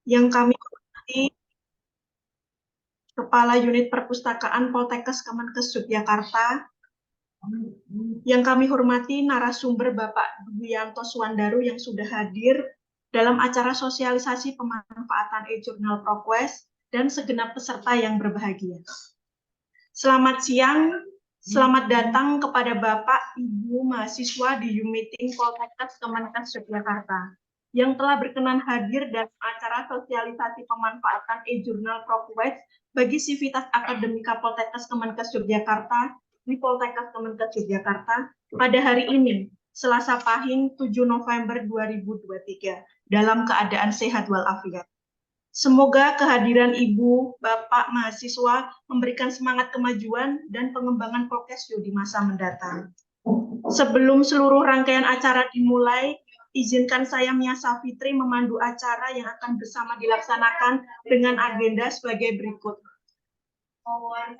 yang kami hormati Kepala Unit Perpustakaan Poltekkes Kemenkes Yogyakarta, yang kami hormati narasumber Bapak Dwianto Suwandaru yang sudah hadir dalam acara sosialisasi pemanfaatan e-Journal ProQuest, dan segenap peserta yang berbahagia. Selamat siang, selamat datang kepada Bapak, Ibu, mahasiswa di U-Meeting Poltekkes Kemenkes Yogyakarta yang telah berkenan hadir dalam acara sosialisasi pemanfaatan e-Journal ProQuest bagi sivitas akademika Poltekkes Kemenkes Yogyakarta di Poltekkes Kemenkes Yogyakarta pada hari ini, Selasa Pahing 7 November 2023, dalam keadaan sehat walafiat. Semoga kehadiran Ibu, Bapak, mahasiswa memberikan semangat kemajuan dan pengembangan Polkesyo di masa mendatang. Sebelum seluruh rangkaian acara dimulai, izinkan saya Mia Safitri memandu acara yang akan bersama dilaksanakan dengan agenda sebagai berikut.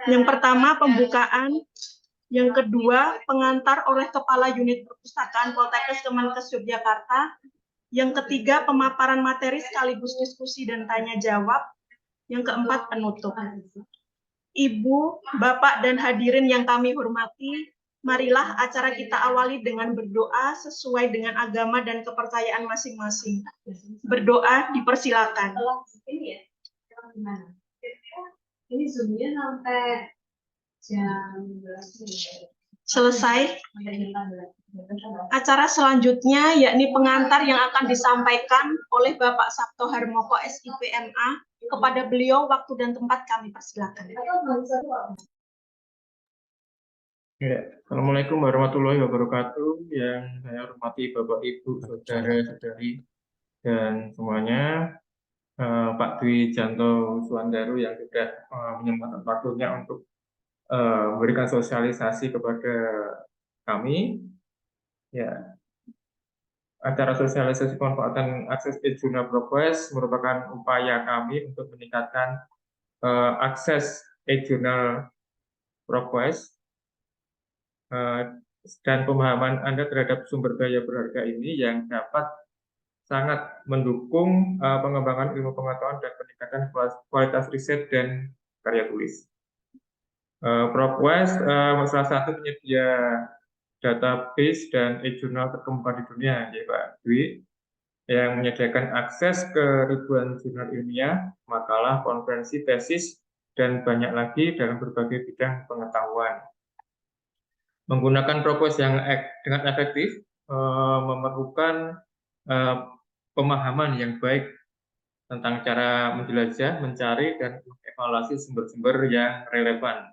Yang pertama, pembukaan. Yang kedua, pengantar oleh Kepala Unit Perpustakaan Poltekkes Kemenkes Yogyakarta. Yang ketiga, pemaparan materi sekaligus diskusi dan tanya jawab. Yang keempat, penutup. Ibu, Bapak, dan hadirin yang kami hormati, marilah acara kita awali dengan berdoa sesuai dengan agama dan kepercayaan masing-masing. Berdoa dipersilakan. Ini zoomnya sampai jam selesai. Acara selanjutnya yakni pengantar yang akan disampaikan oleh Bapak Sabto Harmoko SIPMA. Kepada beliau waktu dan tempat kami persilakan. Ya, Assalamualaikum warahmatullahi wabarakatuh. Yang saya hormati Bapak Ibu, saudara-saudari dan semuanya, Pak Dwi Janto Suwandaru yang sudah menyempatkan waktunya untuk memberikan sosialisasi kepada kami. Ya, acara sosialisasi pemanfaatan akses e-Journal ProQuest merupakan upaya kami untuk meningkatkan akses e-Journal ProQuest dan pemahaman Anda terhadap sumber daya berharga ini yang dapat sangat mendukung pengembangan ilmu pengetahuan dan peningkatan kualitas riset dan karya tulis. ProQuest salah satu penyedia database dan e-journal terkemuka di dunia, ya Pak Dwi, yang menyediakan akses ke ribuan jurnal ilmiah, makalah, konferensi, tesis, dan banyak lagi dalam berbagai bidang pengetahuan. Menggunakan ProQuest yang dengan efektif memerlukan pemahaman yang baik tentang cara menjelajah, mencari, dan mengevaluasi sumber-sumber yang relevan.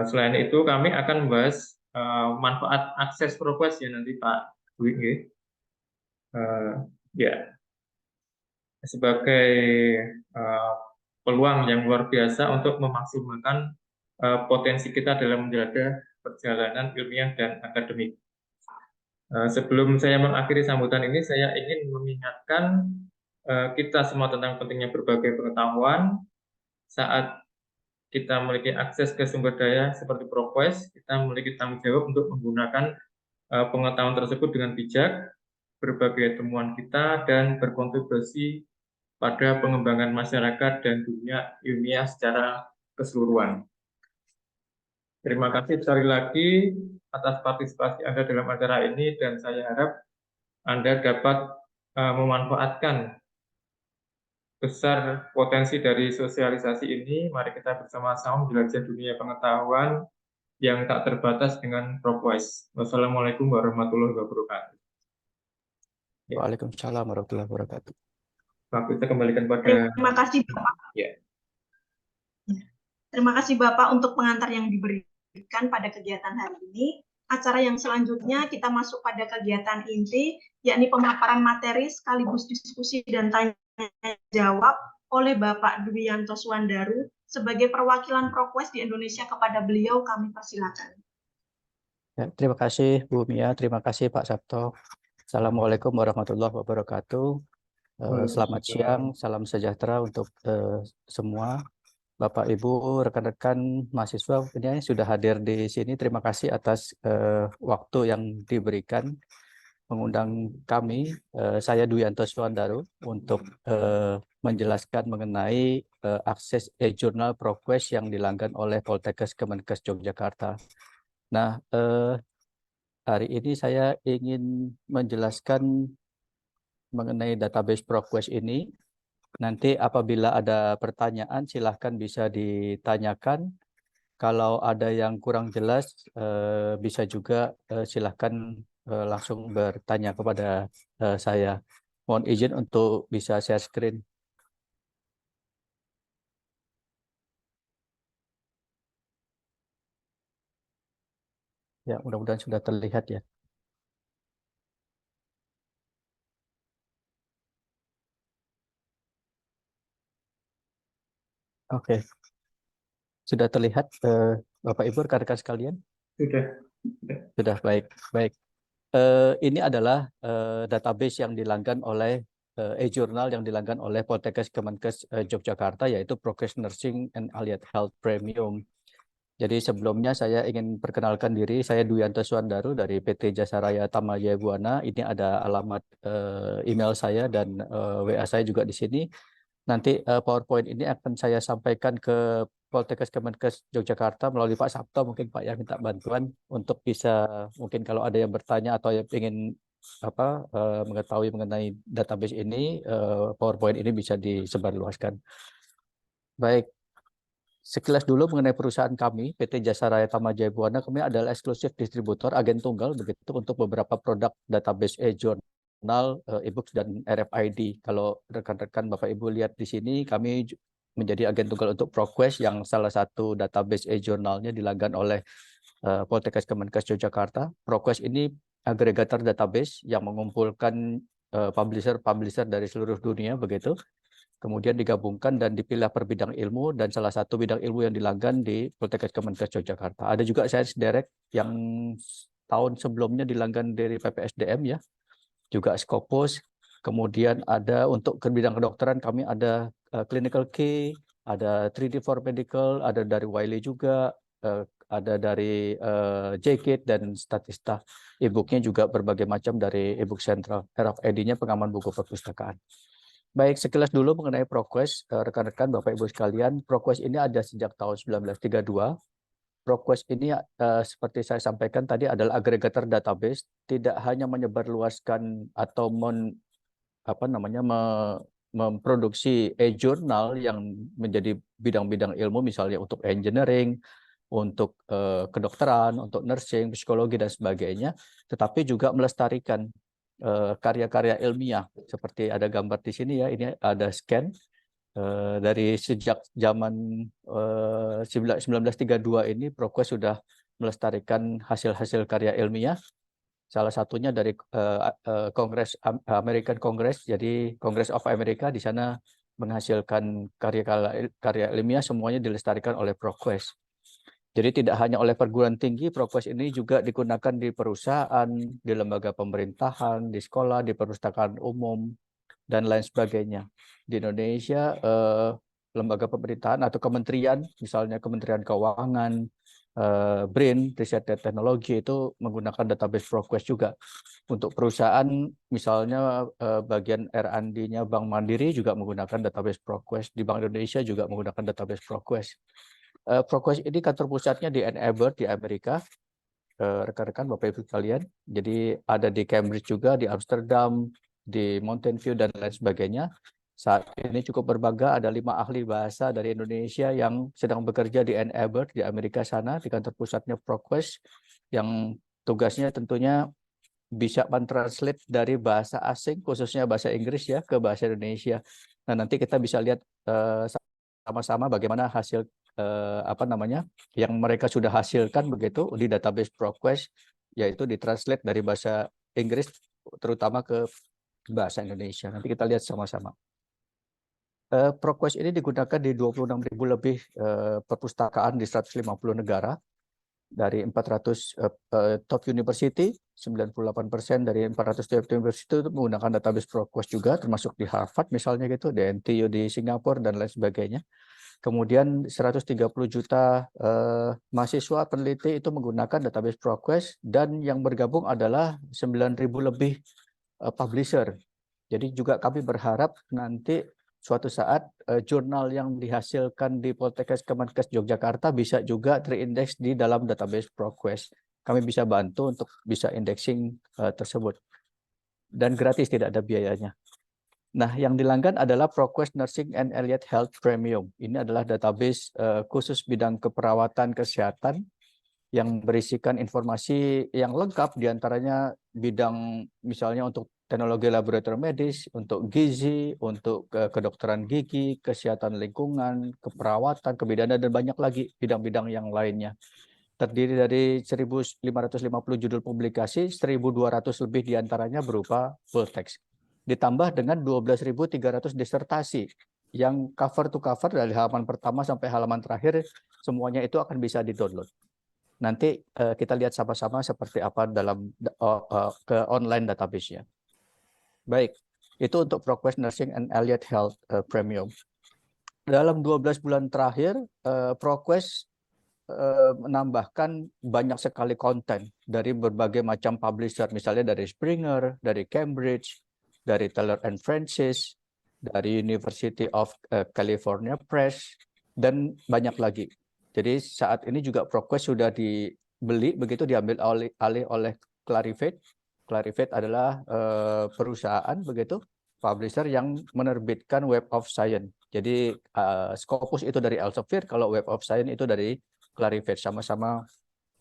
Selain itu, kami akan membahas manfaat akses ProQuest ya nanti Pak Dwi. Ya, sebagai peluang yang luar biasa untuk memaksimalkan potensi kita dalam menjalankan perjalanan ilmiah dan akademik. Sebelum saya mengakhiri sambutan ini, saya ingin mengingatkan kita semua tentang pentingnya berbagai pengetahuan. Saat kita memiliki akses ke sumber daya seperti ProQuest, kita memiliki tanggung jawab untuk menggunakan pengetahuan tersebut dengan bijak, berbagai temuan kita, dan berkontribusi pada pengembangan masyarakat dan dunia ilmiah secara keseluruhan. Terima kasih sekali lagi atas partisipasi Anda dalam acara ini, dan saya harap Anda dapat memanfaatkan besar potensi dari sosialisasi ini. Mari kita bersama-sama menjelajah dunia pengetahuan yang tak terbatas dengan ProQuest. Wassalamualaikum warahmatullahi wabarakatuh. Waalaikumsalam warahmatullahi wabarakatuh. Waktu kita kembalikan pada... Terima kasih Bapak. Ya. Terima kasih Bapak untuk pengantar yang diberikan pada kegiatan hari ini. Acara yang selanjutnya kita masuk pada kegiatan inti, yakni pemaparan materi sekaligus diskusi dan tanya jawab oleh Bapak Dwianto Suwandaru sebagai perwakilan ProQuest di Indonesia. Kepada beliau kami persilakan. Ya, terima kasih Bu Mia, terima kasih Pak Sabto. Assalamualaikum warahmatullahi wabarakatuh. Selamat siang, salam sejahtera untuk semua. Bapak, Ibu, rekan-rekan mahasiswa ini sudah hadir di sini. Terima kasih atas waktu yang diberikan. mengundang kami, saya Dwi Antoswandaru, untuk menjelaskan mengenai akses e-jurnal ProQuest yang dilanggan oleh Poltekkes Kemenkes Yogyakarta. Nah, hari ini saya ingin menjelaskan mengenai database ProQuest ini. Nanti apabila ada pertanyaan, silahkan bisa ditanyakan. Kalau ada yang kurang jelas, bisa juga silahkan langsung bertanya kepada saya. Mohon izin untuk bisa share screen. Ya, mudah-mudahan sudah terlihat ya. Oke, sudah terlihat Bapak Ibu rekan-rekan sekalian? Sudah. Sudah, baik. Baik. Ini adalah database yang dilanggan oleh e-jurnal yang dilanggan oleh Poltekkes Kemenkes Yogyakarta, yaitu ProQuest Nursing and Allied Health Premium. Jadi sebelumnya saya ingin perkenalkan diri, saya Dwi Antoswandaru dari PT Jasa Raya Tama Jaya Buana. Ini ada alamat email saya dan WA saya juga di sini. Nanti PowerPoint ini akan saya sampaikan ke Poltekkes Kemenkes Yogyakarta melalui Pak Sabto, mungkin Pak yang minta bantuan untuk bisa, mungkin kalau ada yang bertanya atau yang ingin mengetahui mengenai database ini, PowerPoint ini bisa disebarluaskan. Baik. Sekilas dulu mengenai perusahaan kami, PT Jasa Raya Tama Jaya Buana, kami adalah eksklusif distributor agen tunggal begitu untuk beberapa produk database e-jurnal, e-books dan RFID. Kalau rekan-rekan Bapak Ibu lihat di sini, kami menjadi agen tunggal untuk ProQuest yang salah satu database e-jurnalnya dilanggan oleh Poltekkes Kemenkes Yogyakarta. ProQuest ini agregator database yang mengumpulkan publisher-publisher dari seluruh dunia begitu. Kemudian digabungkan dan dipilih per bidang ilmu, dan salah satu bidang ilmu yang dilanggan di Poltekkes Kemenkes Yogyakarta. Ada juga Science Direct yang tahun sebelumnya dilanggan dari PPSDM ya, juga Scopus. Kemudian ada untuk ke bidang kedokteran kami ada Clinical Key, ada 3D for Medical, ada dari Wiley juga, ada dari JKIT dan Statista. E-booknya juga berbagai macam dari e-book Central. RFID-nya pengaman buku perpustakaan. Baik, sekilas dulu mengenai ProQuest, rekan-rekan Bapak Ibu sekalian. ProQuest ini ada sejak tahun 1932. ProQuest ini seperti saya sampaikan tadi adalah agregator database, tidak hanya menyebarluaskan atau memproduksi e-jurnal yang menjadi bidang-bidang ilmu, misalnya untuk engineering, untuk kedokteran, untuk nursing, psikologi dan sebagainya, tetapi juga melestarikan karya-karya ilmiah seperti ada gambar di sini ya. Ini ada scan dari sejak zaman 1932 ini ProQuest sudah melestarikan hasil-hasil karya ilmiah. Salah satunya dari Kongres American Congress, jadi Congress of America, di sana menghasilkan karya ilmiah semuanya dilestarikan oleh ProQuest. Jadi tidak hanya oleh perguruan tinggi, ProQuest ini juga digunakan di perusahaan, di lembaga pemerintahan, di sekolah, di perpustakaan umum, dan lain sebagainya. Di Indonesia, lembaga pemerintahan atau kementerian, misalnya Kementerian Keuangan, BRIN, Riset dan Teknologi, itu menggunakan database ProQuest juga. Untuk perusahaan, misalnya bagian R&D-nya Bank Mandiri juga menggunakan database ProQuest. Di Bank Indonesia juga menggunakan database ProQuest. ProQuest ini kantor pusatnya di Ann Arbor di Amerika, rekan-rekan Bapak Ibu sekalian. Jadi ada di Cambridge juga, di Amsterdam, di Mountain View dan lain sebagainya. Saat ini cukup berbangga ada 5 ahli bahasa dari Indonesia yang sedang bekerja di Ann Arbor di Amerika sana, di kantor pusatnya ProQuest, yang tugasnya tentunya bisa mentranslate dari bahasa asing, khususnya bahasa Inggris ya, ke bahasa Indonesia. Nah, nanti kita bisa lihat sama-sama bagaimana hasil yang mereka sudah hasilkan begitu di database ProQuest, yaitu ditranslate dari bahasa Inggris terutama ke bahasa Indonesia. Nanti kita lihat sama-sama. ProQuest ini digunakan di 26.000 lebih perpustakaan di 150 negara, dari 400 top university, 98% dari 400 top university itu menggunakan database ProQuest juga, termasuk di Harvard misalnya gitu, di NTU di Singapura dan lain sebagainya. Kemudian 130 juta mahasiswa peneliti itu menggunakan database ProQuest, dan yang bergabung adalah 9.000 lebih publisher. Jadi juga kami berharap nanti suatu saat jurnal yang dihasilkan di Poltekkes Kemenkes Yogyakarta bisa juga terindeks di dalam database ProQuest. Kami bisa bantu untuk bisa indexing tersebut. Dan gratis, tidak ada biayanya. Nah, yang dilanggan adalah ProQuest Nursing and Allied Health Premium. Ini adalah database khusus bidang keperawatan kesehatan yang berisikan informasi yang lengkap, diantaranya bidang misalnya untuk teknologi laboratorium medis, untuk gizi, untuk kedokteran gigi, kesehatan lingkungan, keperawatan, kebidanan, dan banyak lagi bidang-bidang yang lainnya. Terdiri dari 1.550 judul publikasi, 1.200 lebih diantaranya berupa full text. Ditambah dengan 12.300 disertasi yang cover to cover dari halaman pertama sampai halaman terakhir, semuanya itu akan bisa di-download. Nanti kita lihat sama-sama seperti apa dalam ke online database-nya. Baik, itu untuk ProQuest Nursing and Allied Health Premium. Dalam 12 bulan terakhir, ProQuest menambahkan banyak sekali konten dari berbagai macam publisher, misalnya dari Springer, dari Cambridge, dari Taylor and Francis, dari University of California Press, dan banyak lagi. Jadi saat ini juga ProQuest sudah dibeli, begitu diambil alih oleh Clarivate. Clarivate adalah perusahaan begitu, publisher yang menerbitkan Web of Science. Jadi Scopus itu dari Elsevier, kalau Web of Science itu dari Clarivate, sama-sama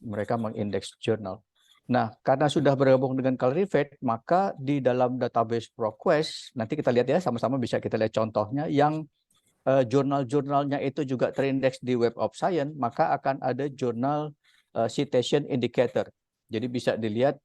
mereka mengindeks jurnal. Nah, karena sudah bergabung dengan Clarivate, maka di dalam database ProQuest, nanti kita lihat ya, sama-sama bisa kita lihat contohnya, yang jurnal-jurnalnya itu juga terindeks di Web of Science, maka akan ada jurnal citation indicator. Jadi bisa dilihat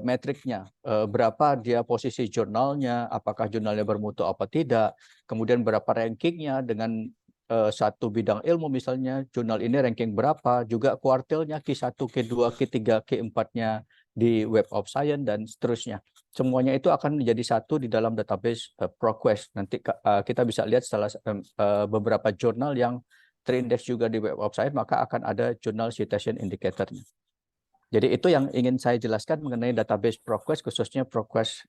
metriknya, berapa dia posisi jurnalnya, apakah jurnalnya bermutu apa tidak, kemudian berapa rankingnya dengan satu bidang ilmu, misalnya jurnal ini ranking berapa, juga kuartilnya Q1, Q2, Q3, Q4-nya di Web of Science, dan seterusnya. Semuanya itu akan menjadi satu di dalam database ProQuest. Nanti kita bisa lihat setelah beberapa jurnal yang terindeks juga di Web of Science, maka akan ada jurnal citation indicator-nya. Jadi itu yang ingin saya jelaskan mengenai database ProQuest, khususnya ProQuest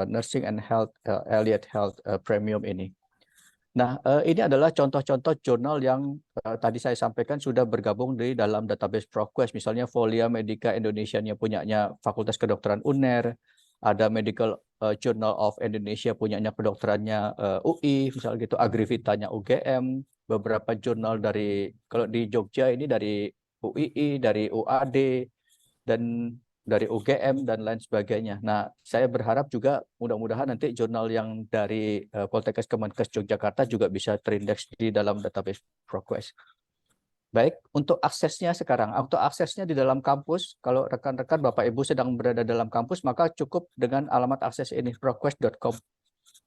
Nursing and Health Allied Health Premium ini. Nah, ini adalah contoh-contoh jurnal yang tadi saya sampaikan sudah bergabung di dalam database ProQuest. Misalnya Folia Medica Indonesia punyanya Fakultas Kedokteran UNER, ada Medical Journal of Indonesia punyanya kedokterannya UI, misalnya gitu, Agrivita-nya UGM, beberapa jurnal dari, kalau di Jogja ini dari UII, dari UAD, dan dari UGM dan lain sebagainya. Nah, saya berharap juga mudah-mudahan nanti jurnal yang dari Poltekkes Kemenkes Yogyakarta juga bisa terindeks di dalam database ProQuest. Baik, untuk aksesnya sekarang, untuk aksesnya di dalam kampus, kalau rekan-rekan Bapak Ibu sedang berada dalam kampus, maka cukup dengan alamat akses ini, proquest.com.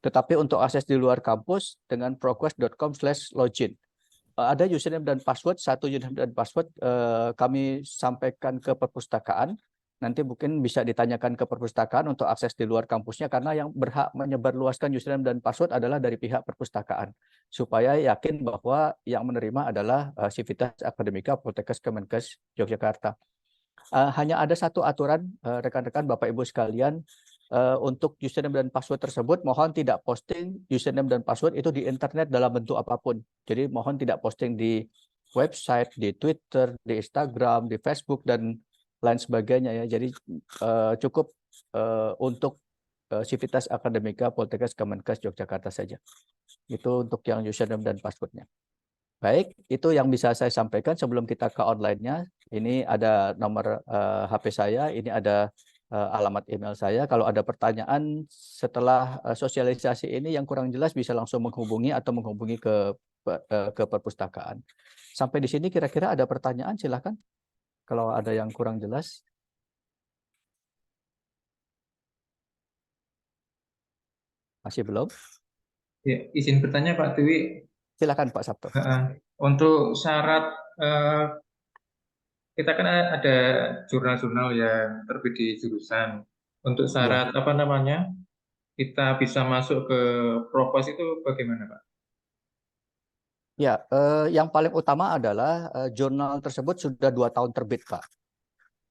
Tetapi untuk akses di luar kampus, dengan proquest.com/login. Ada username dan password, satu username dan password kami sampaikan ke perpustakaan. Nanti mungkin bisa ditanyakan ke perpustakaan untuk akses di luar kampusnya, karena yang berhak menyebarluaskan username dan password adalah dari pihak perpustakaan, supaya yakin bahwa yang menerima adalah Civitas Akademika Poltekkes Kemenkes Yogyakarta. Hanya ada satu aturan, rekan-rekan Bapak Ibu sekalian, untuk username dan password tersebut mohon tidak posting username dan password itu di internet dalam bentuk apapun. Jadi mohon tidak posting di website, di Twitter, di Instagram, di Facebook, dan lain sebagainya ya. Jadi cukup untuk Civitas Akademika Poltekkes Kemenkes Yogyakarta saja. Itu untuk yang username dan passwordnya. Baik, itu yang bisa saya sampaikan sebelum kita ke online-nya. Ini ada nomor HP saya, ini ada alamat email saya. Kalau ada pertanyaan setelah sosialisasi ini yang kurang jelas, bisa langsung menghubungi atau menghubungi ke perpustakaan. Sampai di sini kira-kira ada pertanyaan, silakan. Kalau ada yang kurang jelas. Masih belum? Ya, izin bertanya Pak Dewi. Silakan Pak Sabto. Untuk syarat, kita kan ada jurnal-jurnal yang terbit di jurusan. Untuk syarat apa namanya, kita bisa masuk ke ProQuest itu bagaimana Pak? Ya, yang paling utama adalah jurnal tersebut sudah 2 tahun terbit, Pak.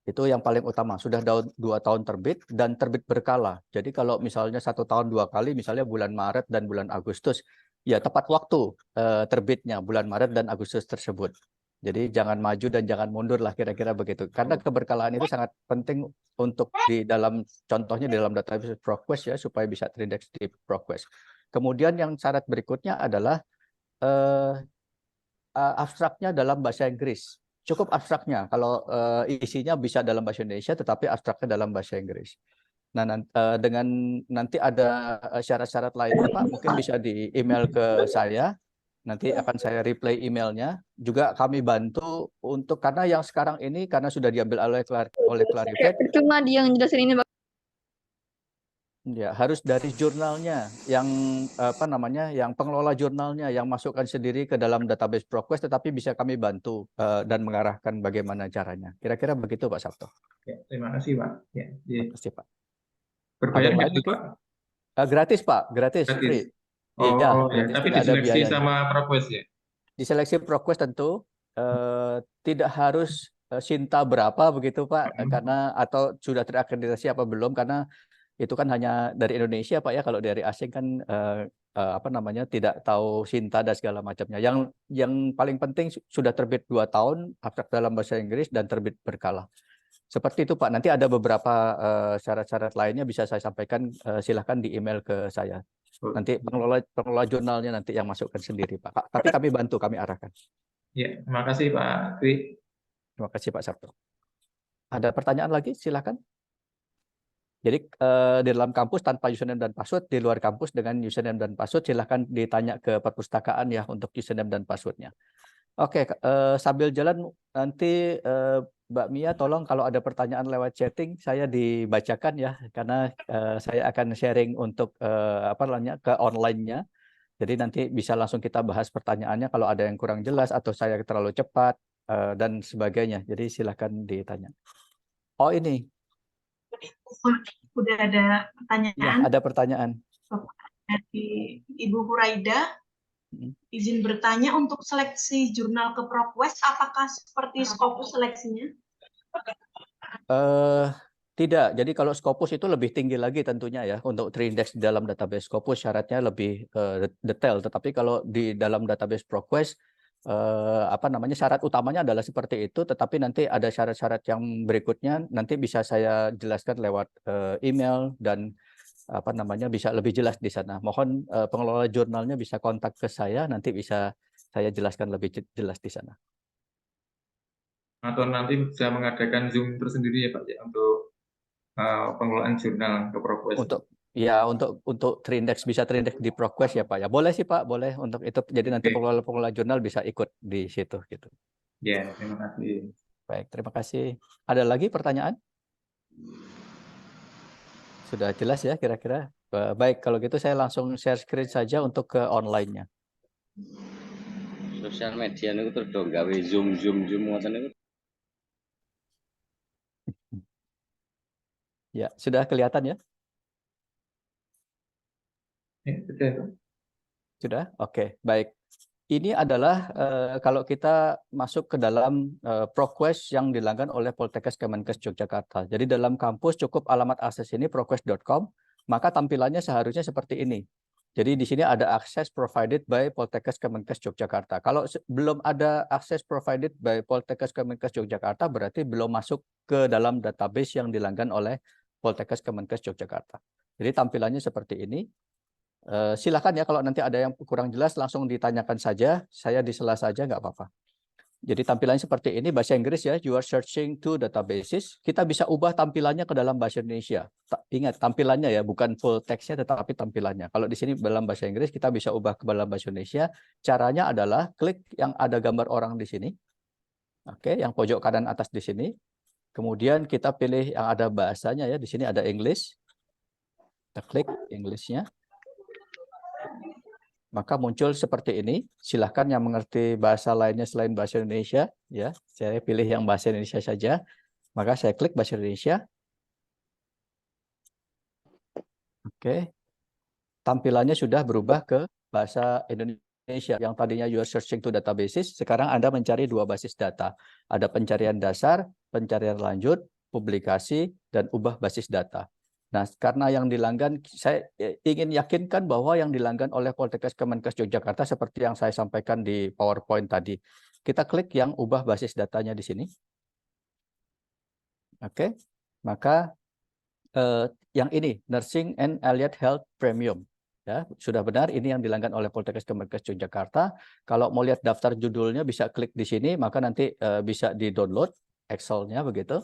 Itu yang paling utama, sudah 2 tahun terbit dan terbit berkala. Jadi kalau misalnya 1 tahun 2 kali, misalnya bulan Maret dan bulan Agustus, ya tepat waktu terbitnya bulan Maret dan Agustus tersebut. Jadi jangan maju dan jangan mundur lah kira-kira begitu. Karena keberkalaan itu sangat penting untuk di dalam, contohnya di dalam database ProQuest ya, supaya bisa terindeks di ProQuest. Kemudian yang syarat berikutnya adalah abstraknya dalam bahasa Inggris. Cukup abstraknya. Kalau isinya bisa dalam bahasa Indonesia, tetapi abstraknya dalam bahasa Inggris. Nah, dengan nanti ada syarat-syarat lainnya, Pak, mungkin bisa di email ke saya. Nanti akan saya reply emailnya. Juga kami bantu untuk, karena yang sekarang ini karena sudah diambil oleh Clarivate, Percuma dia ngejelasin ini, Pak. ya, harus dari jurnalnya yang apa namanya, yang pengelola jurnalnya yang masukkan sendiri ke dalam database ProQuest, tetapi bisa kami bantu dan mengarahkan bagaimana caranya. Kira-kira begitu, Pak Sabto. Ya, terima kasih, Pak. Ya, Terima kasih, Pak. berbayar Ada yang nggak lain itu, mungkin? Pak? Gratis, Pak. Gratis, Gratis. free. Oh, Iya, ya, gratis, tapi tidak ada diseleksi biayanya. sama ProQuest ya? Diseleksi ProQuest tentu tidak harus Sinta berapa begitu, Pak, karena atau sudah terakreditasi apa belum, karena itu kan hanya dari Indonesia, Pak ya. Kalau dari asing kan apa namanya, tidak tahu Sinta dan segala macamnya. Yang paling penting sudah terbit 2 tahun, abstrak dalam bahasa Inggris dan terbit berkala. Seperti itu, Pak. Nanti ada beberapa syarat-syarat lainnya bisa saya sampaikan, silahkan di email ke saya. Nanti pengelola jurnalnya nanti yang masukkan sendiri, Pak. Tapi kami bantu, kami arahkan. Ya, terima kasih Pak Dwi. Terima kasih, Pak Sabto. Ada pertanyaan lagi? Silahkan. Jadi di dalam kampus tanpa username dan password, di luar kampus dengan username dan password, silahkan ditanya ke perpustakaan ya untuk username dan passwordnya. Oke, sambil jalan nanti Mbak Mia, tolong kalau ada pertanyaan lewat chatting saya dibacakan ya, karena saya akan sharing untuk apa namanya, ke online-nya. Jadi nanti bisa langsung kita bahas pertanyaannya kalau ada yang kurang jelas atau saya terlalu cepat dan sebagainya. Jadi silakan ditanya. Oh ini, Udah ada ya pertanyaan ada pertanyaan. dari Ibu Huraida. Hmm. Izin bertanya, untuk seleksi jurnal ke ProQuest, apakah seperti Scopus seleksinya? Tidak. Jadi kalau Scopus itu lebih tinggi lagi tentunya ya, untuk terindeks di dalam database Scopus syaratnya lebih detail. Tetapi kalau di dalam database ProQuest apa namanya, syarat utamanya adalah seperti itu. Tetapi nanti ada syarat-syarat yang berikutnya nanti bisa saya jelaskan lewat email dan apa namanya, bisa lebih jelas di sana. Mohon pengelola jurnalnya bisa kontak ke saya, nanti bisa saya jelaskan lebih jelas di sana. Atau nanti bisa mengadakan Zoom tersendiri ya Pak ya, untuk pengelolaan jurnal ke ProQuest. Untuk terindeks, bisa terindeks di ProQuest ya Pak ya. Boleh sih Pak, boleh untuk itu. Jadi nanti Oke. pengelola jurnal bisa ikut di situ gitu. Ya, terima kasih. Baik, terima kasih. Ada lagi pertanyaan? Sudah jelas ya kira-kira. Baik, kalau gitu saya langsung share screen saja untuk ke online-nya. Sosial media niku terus do gawe zoom ngoten niku. Ya, sudah kelihatan ya? Sudah, Pak. Sudah? Oke, baik. Ini adalah kalau kita masuk ke dalam ProQuest yang dilanggan oleh Poltekkes Kemenkes Yogyakarta. Jadi dalam kampus cukup alamat akses ini proquest.com, maka tampilannya seharusnya seperti ini. Jadi di sini ada akses provided by Poltekkes Kemenkes Yogyakarta. Kalau belum ada akses provided by Poltekkes Kemenkes Yogyakarta, berarti belum masuk ke dalam database yang dilanggan oleh Poltekkes Kemenkes Yogyakarta. Jadi tampilannya seperti ini. Silakan ya, kalau nanti ada yang kurang jelas langsung ditanyakan saja, saya disela saja nggak apa-apa. Jadi tampilannya seperti ini, bahasa Inggris ya, you are searching to databases. Kita bisa ubah tampilannya ke dalam bahasa Indonesia. Ingat, tampilannya ya, bukan full text-nya tetapi tampilannya. Kalau di sini dalam bahasa Inggris, kita bisa ubah ke dalam bahasa Indonesia. Caranya adalah klik yang ada gambar orang di sini. Oke, yang pojok kanan atas di sini. Kemudian kita pilih yang ada bahasanya ya, di sini ada English. Kita klik English-nya. Maka muncul seperti ini. Silahkan yang mengerti bahasa lainnya selain bahasa Indonesia, ya. Saya pilih yang bahasa Indonesia saja. Maka saya klik bahasa Indonesia. Oke. Tampilannya sudah berubah ke bahasa Indonesia. Indonesia. Yang tadinya you are searching to databases, sekarang Anda mencari dua basis data. Ada pencarian dasar, pencarian lanjut, publikasi, dan ubah basis data. Nah, karena yang dilanggan, saya ingin yakinkan bahwa yang dilanggan oleh Poltekkes Kemenkes Yogyakarta seperti yang saya sampaikan di PowerPoint tadi. Kita klik yang ubah basis datanya di sini. Oke, maka yang ini, Nursing and Allied Health Premium. Ya, sudah benar, ini yang dilanggan oleh Poltekkes Kemenkes Yogyakarta. Kalau mau lihat daftar judulnya bisa klik di sini, maka nanti bisa di-download Excel-nya begitu.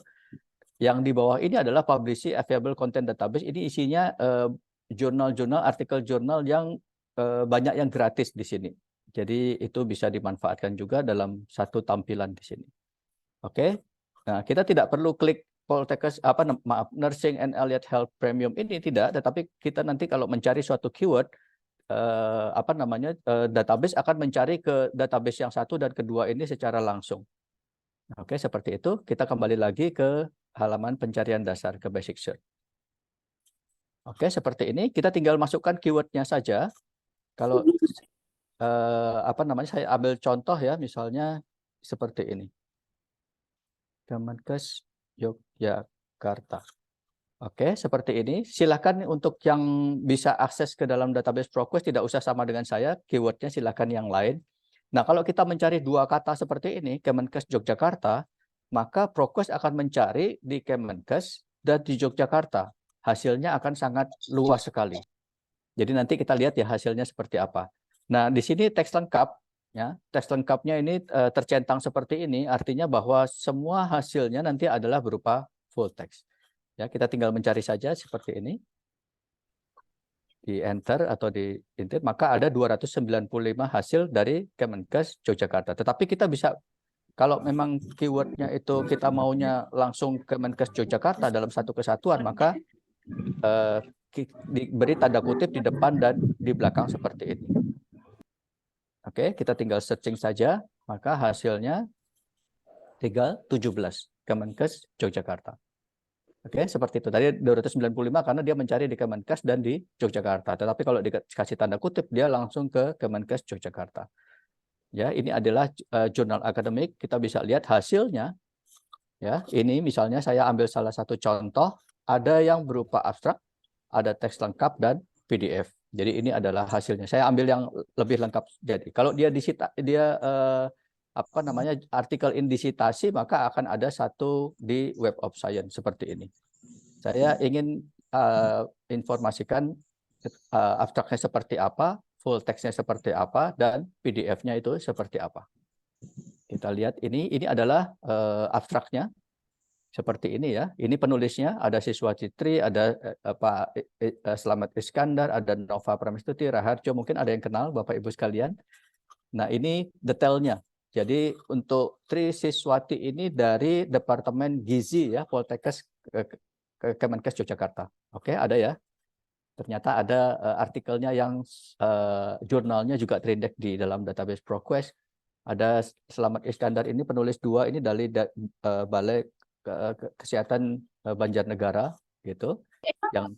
Yang di bawah ini adalah Publish Available Content Database. Ini isinya jurnal-jurnal, artikel jurnal yang banyak yang gratis di sini. Jadi itu bisa dimanfaatkan juga dalam satu tampilan di sini. Oke. Nah, kita tidak perlu klik Poltekkes Nursing and Allied Health Premium ini tidak, tetapi kita nanti kalau mencari suatu keyword database akan mencari ke database yang satu dan kedua ini secara langsung. Oke, seperti itu. Kita kembali lagi ke halaman pencarian dasar, ke basic search. Oke, seperti ini. Kita tinggal masukkan keywordnya saja. Kalau saya ambil contoh ya, misalnya seperti ini. Kemenkes Yogyakarta. Oke, seperti ini. Silakan untuk yang bisa akses ke dalam database ProQuest tidak usah sama dengan saya. Keywordnya silakan yang lain. Nah, kalau kita mencari dua kata seperti ini, Kemenkes Yogyakarta, maka ProQuest akan mencari di Kemenkes dan di Yogyakarta. Hasilnya akan sangat luas sekali. Jadi nanti kita lihat ya hasilnya seperti apa. Nah, di sini teks lengkap, ya, teks lengkapnya ini tercentang seperti ini, artinya bahwa semua hasilnya nanti adalah berupa full text. Ya, kita tinggal mencari saja seperti ini. Di enter atau di enter, maka ada 295 hasil dari Kemenkes Yogyakarta. Tetapi kita bisa, kalau memang keywordnya itu kita maunya langsung Kemenkes Yogyakarta dalam satu kesatuan, maka diberi tanda kutip di depan dan di belakang seperti ini. Oke, kita tinggal searching saja, maka hasilnya tinggal 17, Kemenkes Yogyakarta. Oke, seperti itu. Tadi 295 karena dia mencari di Kemenkes dan di Yogyakarta. Tetapi kalau dikasih tanda kutip, dia langsung ke Kemenkes Yogyakarta. Ya, ini adalah jurnal akademik. Kita bisa lihat hasilnya. Ya, ini misalnya saya ambil salah satu contoh. Ada yang berupa abstrak, ada teks lengkap dan PDF. Jadi ini adalah hasilnya. Saya ambil yang lebih lengkap. Jadi kalau dia artikel indisitasi, maka akan ada satu di Web of Science seperti ini. Saya ingin informasikan abstraknya seperti apa, full text-nya seperti apa, dan PDF-nya itu seperti apa. Kita lihat ini adalah abstraknya seperti ini ya. Ini penulisnya, ada Siswa Citri, ada Selamat Iskandar, ada Nova Pramistuti, Raharjo, mungkin ada yang kenal Bapak Ibu sekalian. Nah, ini detailnya. Jadi untuk Tri Siswati ini dari Departemen Gizi ya, Poltekkes Kemenkes Yogyakarta. Oke, ada ya. Ternyata ada artikelnya yang jurnalnya juga terindeks di dalam database ProQuest. Ada Selamat Iskandar ini penulis 2 ini dari Balai Kesehatan Banjarnegara gitu. Yang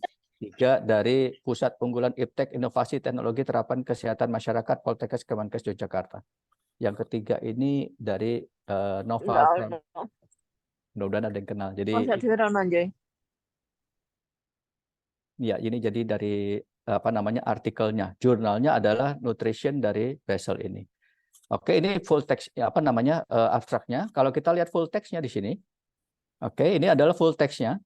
3 dari Pusat Unggulan Iptek Inovasi Teknologi Terapan Kesehatan Masyarakat Poltekkes Kemenkes Yogyakarta. Yang ketiga ini dari Nova. Mudah-mudahan ada yang kenal. Jadi ya, ini jadi dari artikelnya. Jurnalnya adalah Nutrition dari Basel ini. Oke, ini full text abstraknya. Kalau kita lihat full text-nya di sini. Oke, ini adalah full text-nya.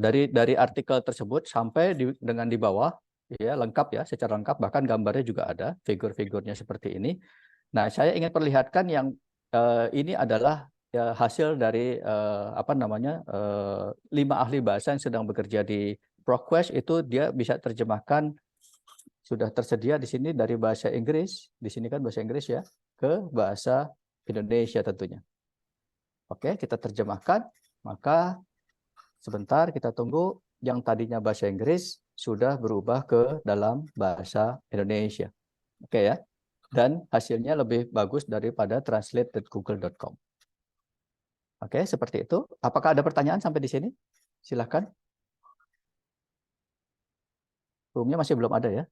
Dari artikel tersebut sampai dengan di bawah ya, lengkap ya, secara lengkap, bahkan gambarnya juga ada, figur-figurnya seperti ini. Nah, saya ingin perlihatkan yang ini adalah ya, hasil dari 5 ahli bahasa yang sedang bekerja di ProQuest. Itu dia bisa terjemahkan, sudah tersedia di sini dari bahasa Inggris, di sini kan bahasa Inggris ya, ke bahasa Indonesia tentunya. Oke, kita terjemahkan, maka sebentar kita tunggu, yang tadinya bahasa Inggris sudah berubah ke dalam bahasa Indonesia. Oke ya. Dan hasilnya lebih bagus daripada translate.google.com. Oke, seperti itu. Apakah ada pertanyaan sampai di sini? Silakan. Roomnya masih belum ada ya.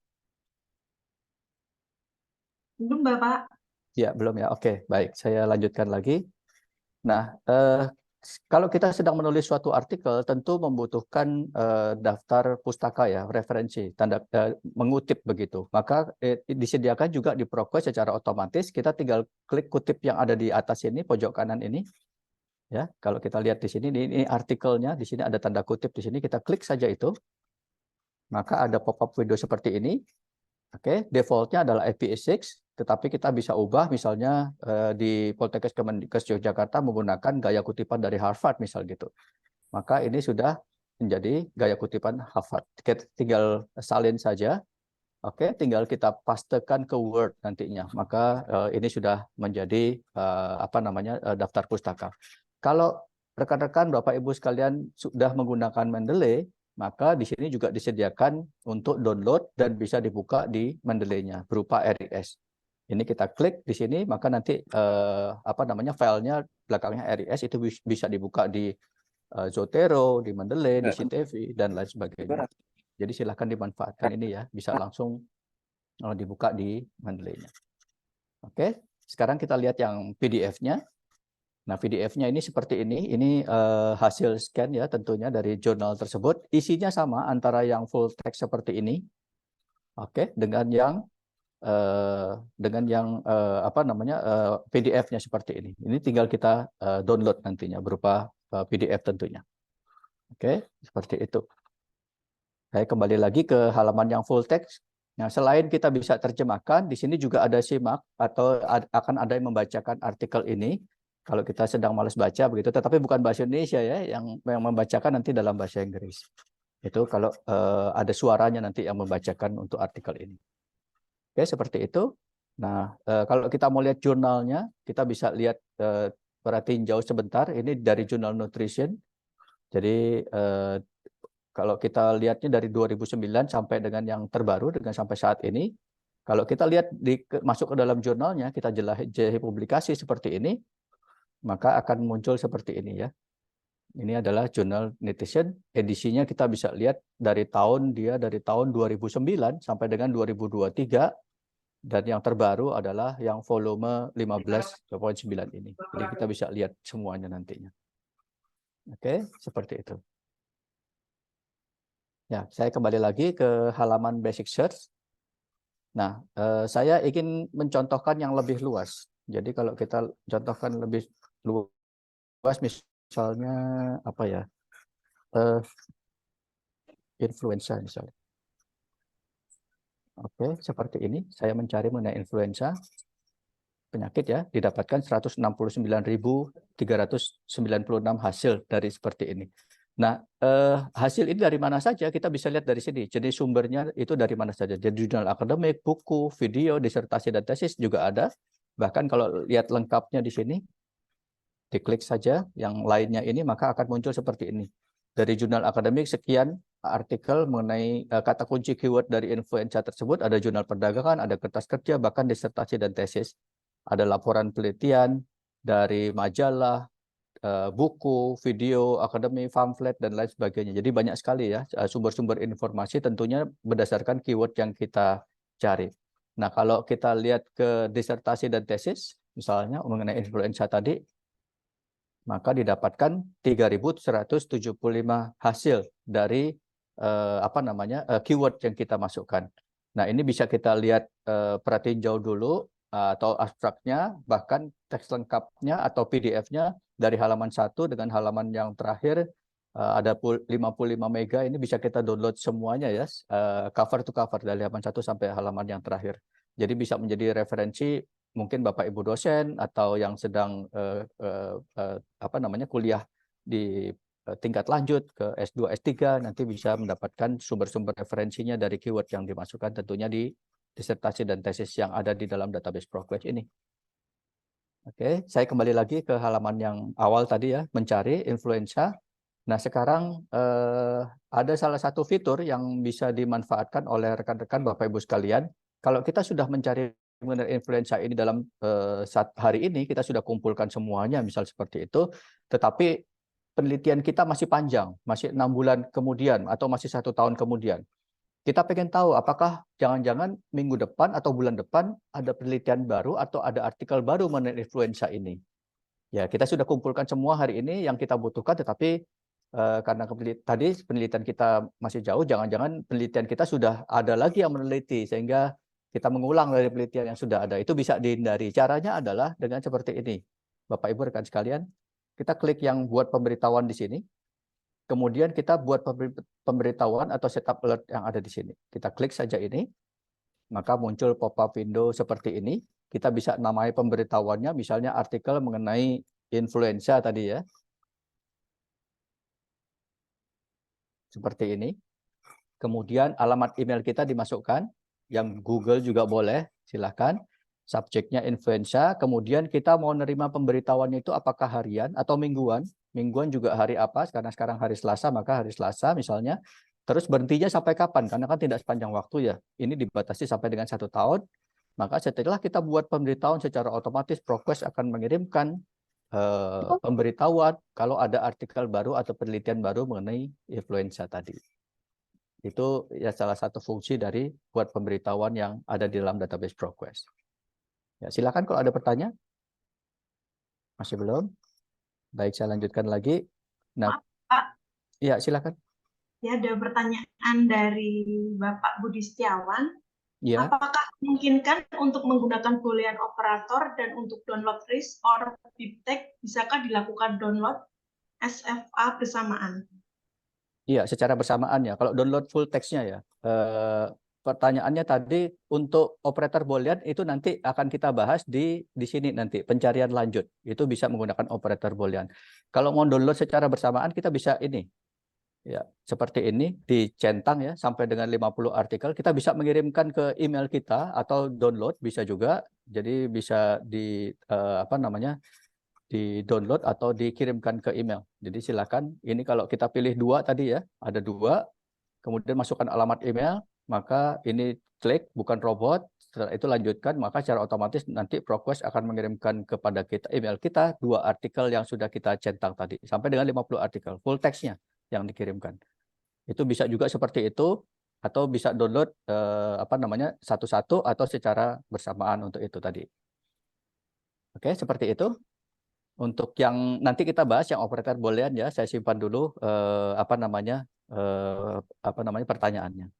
Belum, Bapak. Ya, belum ya. Oke, baik. Saya lanjutkan lagi. Nah, kalau kita sedang menulis suatu artikel, tentu membutuhkan daftar pustaka ya, referensi, mengutip begitu. Maka disediakan juga di ProQuest secara otomatis. Kita tinggal klik kutip yang ada di atas ini, pojok kanan ini. Ya, kalau kita lihat di sini, ini artikelnya, di sini ada tanda kutip di sini. Kita klik saja itu, maka ada pop-up window seperti ini. Oke, defaultnya adalah IPv6, tetapi kita bisa ubah misalnya di Poltekkes Kemenkes Yogyakarta menggunakan gaya kutipan dari Harvard misal gitu. Maka ini sudah menjadi gaya kutipan Harvard. Kita tinggal salin saja. Oke, tinggal kita pastekan ke Word nantinya. Maka ini sudah menjadi daftar pustaka. Kalau rekan-rekan Bapak Ibu sekalian sudah menggunakan Mendeley, maka di sini juga disediakan untuk download dan bisa dibuka di Mendeley-nya berupa RIS. Ini kita klik di sini, maka nanti filenya belakangnya RIS itu bisa dibuka di Zotero, di Mendeley, di CTV dan lain sebagainya. Jadi silahkan dimanfaatkan ini ya, bisa langsung dibuka di Mendeley-nya. Oke, sekarang kita lihat yang PDF-nya. Nah, PDF-nya ini seperti ini. Ini hasil scan ya tentunya dari jurnal tersebut. Isinya sama antara yang full text seperti ini, oke, dengan yang PDF-nya seperti ini. Ini tinggal kita download nantinya berupa PDF tentunya. Oke, seperti itu. Saya kembali lagi ke halaman yang full text. Nah, selain kita bisa terjemahkan, di sini juga ada simak atau akan ada yang membacakan artikel ini. Kalau kita sedang malas baca begitu, tetapi bukan bahasa Indonesia ya, yang membacakan nanti dalam bahasa Inggris. Itu kalau ada suaranya nanti yang membacakan untuk artikel ini. Oke, seperti itu. Nah, kalau kita mau lihat jurnalnya, kita bisa lihat perhatiin jauh sebentar. Ini dari Jurnal Nutrition. Jadi kalau kita lihatnya dari 2009 sampai dengan yang terbaru dengan sampai saat ini, kalau kita lihat masuk ke dalam jurnalnya, kita jelajahi publikasi seperti ini, maka akan muncul seperti ini ya. Ini adalah Jurnal Nutrition, edisinya kita bisa lihat dari tahun 2009 sampai dengan 2023, dan yang terbaru adalah yang volume 15.9 ini. Jadi kita bisa lihat semuanya nantinya. Oke, seperti itu. Ya, saya kembali lagi ke halaman basic search. Nah, saya ingin mencontohkan yang lebih luas. Jadi kalau kita contohkan lebih luas, misalnya apa ya, influenza misalnya. Oke, seperti ini. Saya mencari mengenai influenza penyakit ya, didapatkan 169.396 hasil dari seperti ini. Nah, hasil ini dari mana saja kita bisa lihat dari sini. Jenis sumbernya itu dari mana saja. Jadi jurnal akademik, buku, video, disertasi dan tesis juga ada. Bahkan kalau lihat lengkapnya di sini, diklik saja yang lainnya ini, maka akan muncul seperti ini. Dari jurnal akademik sekian artikel mengenai kata kunci keyword dari influenza tersebut, ada jurnal perdagangan, ada kertas kerja, bahkan disertasi dan tesis. Ada laporan penelitian dari majalah, buku, video, akademi, pamflet, dan lain sebagainya. Jadi banyak sekali ya sumber-sumber informasi tentunya berdasarkan keyword yang kita cari. Nah, kalau kita lihat ke disertasi dan tesis, misalnya mengenai influenza tadi, maka didapatkan 3.175 hasil dari keyword yang kita masukkan. Nah, ini bisa kita lihat perhatiin jauh dulu atau abstraknya, bahkan teks lengkapnya atau PDF-nya dari halaman 1 dengan halaman yang terakhir ada 55 mega. Ini bisa kita download semuanya ya, cover to cover dari halaman 1 sampai halaman yang terakhir. Jadi bisa menjadi referensi mungkin Bapak Ibu dosen atau yang sedang kuliah di tingkat lanjut ke S2, S3, nanti bisa mendapatkan sumber-sumber referensinya dari keyword yang dimasukkan tentunya di disertasi dan tesis yang ada di dalam database ProQuest ini. Oke, saya kembali lagi ke halaman yang awal tadi ya, mencari influenza. Nah, sekarang ada salah satu fitur yang bisa dimanfaatkan oleh rekan-rekan Bapak Ibu sekalian. Kalau kita sudah mencari mengenai influenza ini dalam saat hari ini, kita sudah kumpulkan semuanya, misal seperti itu, tetapi penelitian kita masih panjang, masih 6 bulan kemudian, atau masih 1 tahun kemudian. kita pengen tahu apakah jangan-jangan minggu depan atau bulan depan ada penelitian baru atau ada artikel baru mengenai influenza ini. Ya, kita sudah kumpulkan semua hari ini yang kita butuhkan, tetapi karena tadi penelitian kita masih jauh, jangan-jangan penelitian kita sudah ada lagi yang meneliti, sehingga kita mengulang dari penelitian yang sudah ada. Itu bisa dihindari. Caranya adalah dengan seperti ini. Bapak Ibu rekan sekalian, kita klik yang buat pemberitahuan di sini. Kemudian kita buat pemberitahuan atau setup alert yang ada di sini. Kita klik saja ini, maka muncul pop-up window seperti ini. Kita bisa namai pemberitahuannya, misalnya artikel mengenai influenza tadi ya. Seperti ini. Kemudian alamat email kita dimasukkan, yang Google juga boleh, silakan. Subjeknya influenza, kemudian kita mau nerima pemberitahuannya itu apakah harian atau mingguan. Mingguan juga hari apa, karena sekarang hari Selasa, maka hari Selasa misalnya. Terus berhentinya sampai kapan, karena kan tidak sepanjang waktu ya. Ini dibatasi sampai dengan 1 tahun. Maka setelah kita buat pemberitahuan secara otomatis, ProQuest akan mengirimkan pemberitahuan kalau ada artikel baru atau penelitian baru mengenai influenza tadi. Itu ya salah satu fungsi dari buat pemberitahuan yang ada di dalam database ProQuest. Ya, silakan kalau ada pertanyaan. Masih belum? Baik, saya lanjutkan lagi. Nah, Pak, ya silakan. ya ada pertanyaan dari Bapak Budi Setiawan. Ya. Apakah memungkinkan untuk menggunakan boolean operator dan untuk download RIS or BibTeX bisakah dilakukan download SFA bersamaan? Iya, secara bersamaan ya. Kalau download full text-nya ya. Pertanyaannya tadi untuk operator boolean itu nanti akan kita bahas di sini nanti pencarian lanjut. Itu bisa menggunakan operator boolean. Kalau mau download secara bersamaan kita bisa ini. Ya, seperti ini dicentang ya sampai dengan 50 artikel. Kita bisa mengirimkan ke email kita atau download bisa juga. Jadi bisa di-download atau dikirimkan ke email. Jadi silakan. Ini kalau kita pilih 2 tadi ya, ada 2. Kemudian masukkan alamat email, maka ini klik bukan robot. Setelah itu lanjutkan, maka secara otomatis nanti ProQuest akan mengirimkan kepada kita email kita 2 artikel yang sudah kita centang tadi sampai dengan 50 artikel full text-nya yang dikirimkan. Itu bisa juga seperti itu atau bisa download satu-satu atau secara bersamaan untuk itu tadi. Oke, seperti itu. Untuk yang nanti kita bahas yang operator boolean ya, saya simpan dulu pertanyaannya.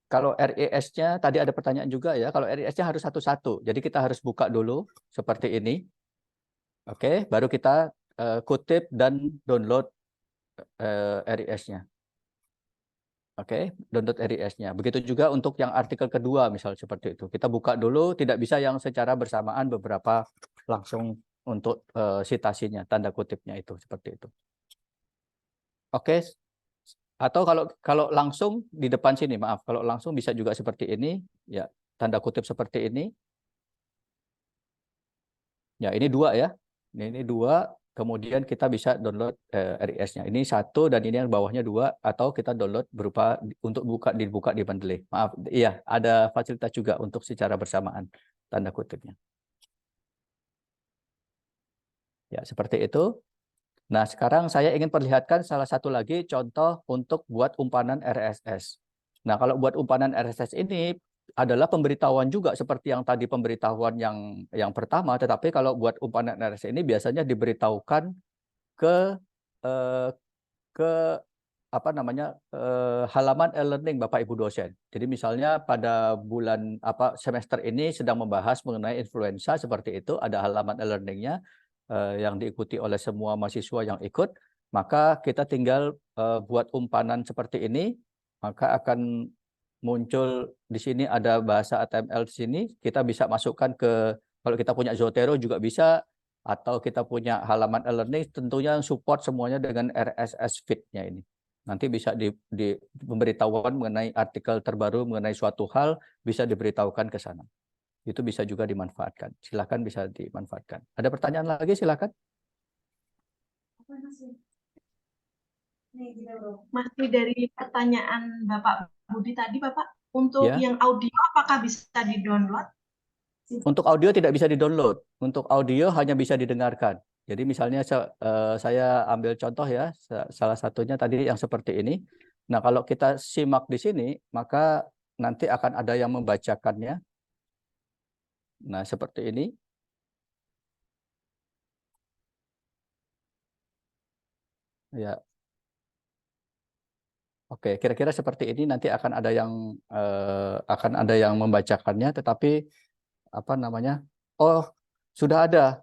Kalau RES-nya tadi ada pertanyaan juga ya. Kalau RES-nya harus satu-satu. Jadi kita harus buka dulu seperti ini. Oke, baru kita kutip dan download RES-nya. Oke, download RES-nya. Begitu juga untuk yang artikel kedua misal seperti itu. Kita buka dulu, tidak bisa yang secara bersamaan beberapa langsung untuk citasinya, tanda kutipnya itu seperti itu. Oke. Atau kalau langsung di depan sini, maaf, kalau langsung bisa juga seperti ini, ya, tanda kutip seperti ini. Ya, ini 2 ya. Ini 2. Kemudian kita bisa download RES-nya. Ini 1 dan ini yang bawahnya 2 atau kita download berupa untuk dibuka di Mendeley. Maaf, iya ada fasilitas juga untuk secara bersamaan tanda kutipnya. Ya, seperti itu. Nah, sekarang saya ingin perlihatkan salah satu lagi contoh untuk buat umpanan RSS. Nah, kalau buat umpanan RSS ini adalah pemberitahuan juga seperti yang tadi pemberitahuan yang pertama, tetapi kalau buat umpanan RSS ini biasanya diberitahukan ke halaman e-learning Bapak Ibu dosen. Jadi misalnya pada bulan semester ini sedang membahas mengenai influenza seperti itu, ada halaman e-learningnya yang diikuti oleh semua mahasiswa yang ikut, maka kita tinggal buat umpanan seperti ini, maka akan muncul di sini ada bahasa HTML di sini, kita bisa masukkan kalau kita punya Zotero juga bisa, atau kita punya halaman e-learning tentunya support semuanya dengan RSS feed-nya ini. Nanti bisa di pemberitahuan mengenai artikel terbaru mengenai suatu hal bisa diberitahukan ke sana. Itu bisa juga dimanfaatkan. Silakan bisa dimanfaatkan. Ada pertanyaan lagi silakan. Masih dari pertanyaan Bapak Budi tadi, Bapak, untuk Ya. yang audio apakah bisa di-download? Untuk audio tidak bisa di-download. Untuk audio hanya bisa didengarkan. Jadi misalnya saya ambil contoh ya, salah satunya tadi yang seperti ini. Nah, kalau kita simak di sini, maka nanti akan ada yang membacakannya. Nah, seperti ini. Ya. Oke, kira-kira seperti ini nanti akan ada yang membacakannya, tetapi apa namanya? Oh, sudah ada.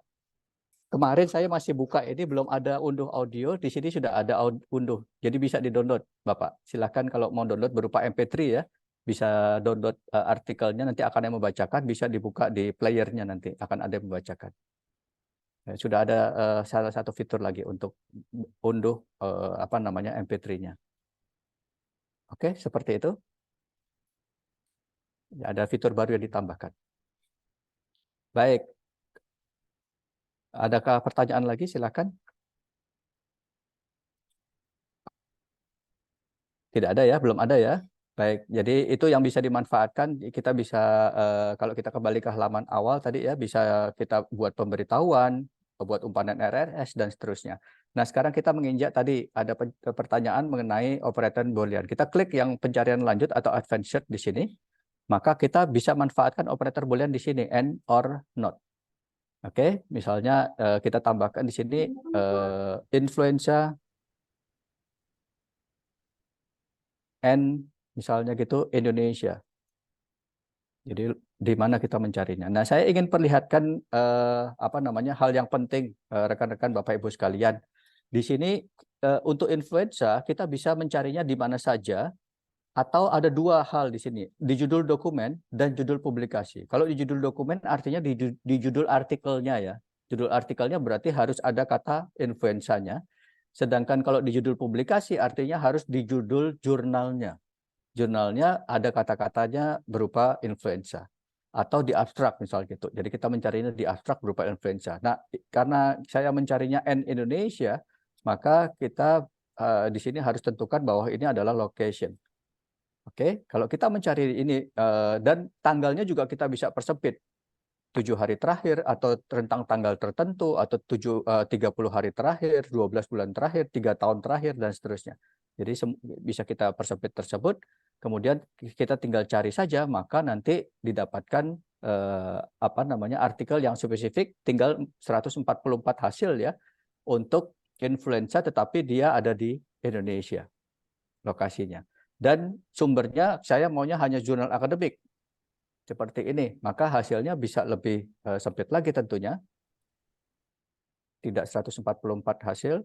Kemarin saya masih buka ini belum ada unduh audio, di sini sudah ada unduh. Jadi bisa di-download, Bapak. Silakan kalau mau download berupa MP3 ya, bisa download artikelnya, nanti akan yang membacakan, bisa dibuka di playernya, nanti akan ada yang membacakan. Ya, sudah ada salah satu fitur lagi untuk unduh apa namanya MP3-nya. Oke, seperti itu. Ya, ada fitur baru yang ditambahkan. Baik. Adakah pertanyaan lagi? Silakan. Tidak ada ya, belum ada ya. Baik, jadi itu yang bisa dimanfaatkan. Kita bisa, kalau kita kembali ke halaman awal tadi ya, bisa kita buat pemberitahuan, buat umpan RRS, dan seterusnya. Nah, sekarang kita menginjak tadi, ada pertanyaan mengenai operator Boolean. Kita klik yang pencarian lanjut atau advanced di sini, maka kita bisa manfaatkan operator Boolean di sini, and or not. Oke, misalnya kita tambahkan di sini influenza and misalnya gitu Indonesia. Jadi di mana kita mencarinya. Nah, saya ingin perlihatkan apa namanya hal yang penting rekan-rekan Bapak Ibu sekalian. Di sini untuk influenza kita bisa mencarinya di mana saja, atau ada dua hal di sini, di judul dokumen dan judul publikasi. Kalau di judul dokumen artinya di judul artikelnya ya. Judul artikelnya berarti harus ada kata influenzanya. Sedangkan kalau di judul publikasi artinya harus di judul jurnalnya. Jurnalnya ada kata-katanya berupa influenza. Atau di abstrak misal gitu. Jadi kita mencarinya di abstrak berupa influenza. Nah, karena saya mencarinya N Indonesia, maka kita di sini harus tentukan bahwa ini adalah location. Oke, kalau kita mencari ini dan tanggalnya juga kita bisa persempit. 7 hari terakhir atau rentang tanggal tertentu atau 30 hari terakhir, 12 bulan terakhir, 3 tahun terakhir dan seterusnya. Jadi bisa kita persempit tersebut, kemudian kita tinggal cari saja, maka nanti didapatkan apa namanya artikel yang spesifik, tinggal 144 hasil ya untuk influenza, tetapi dia ada di Indonesia lokasinya. Dan sumbernya saya maunya hanya jurnal akademik. Seperti ini, maka hasilnya bisa lebih sempit lagi tentunya. Tidak 144 hasil,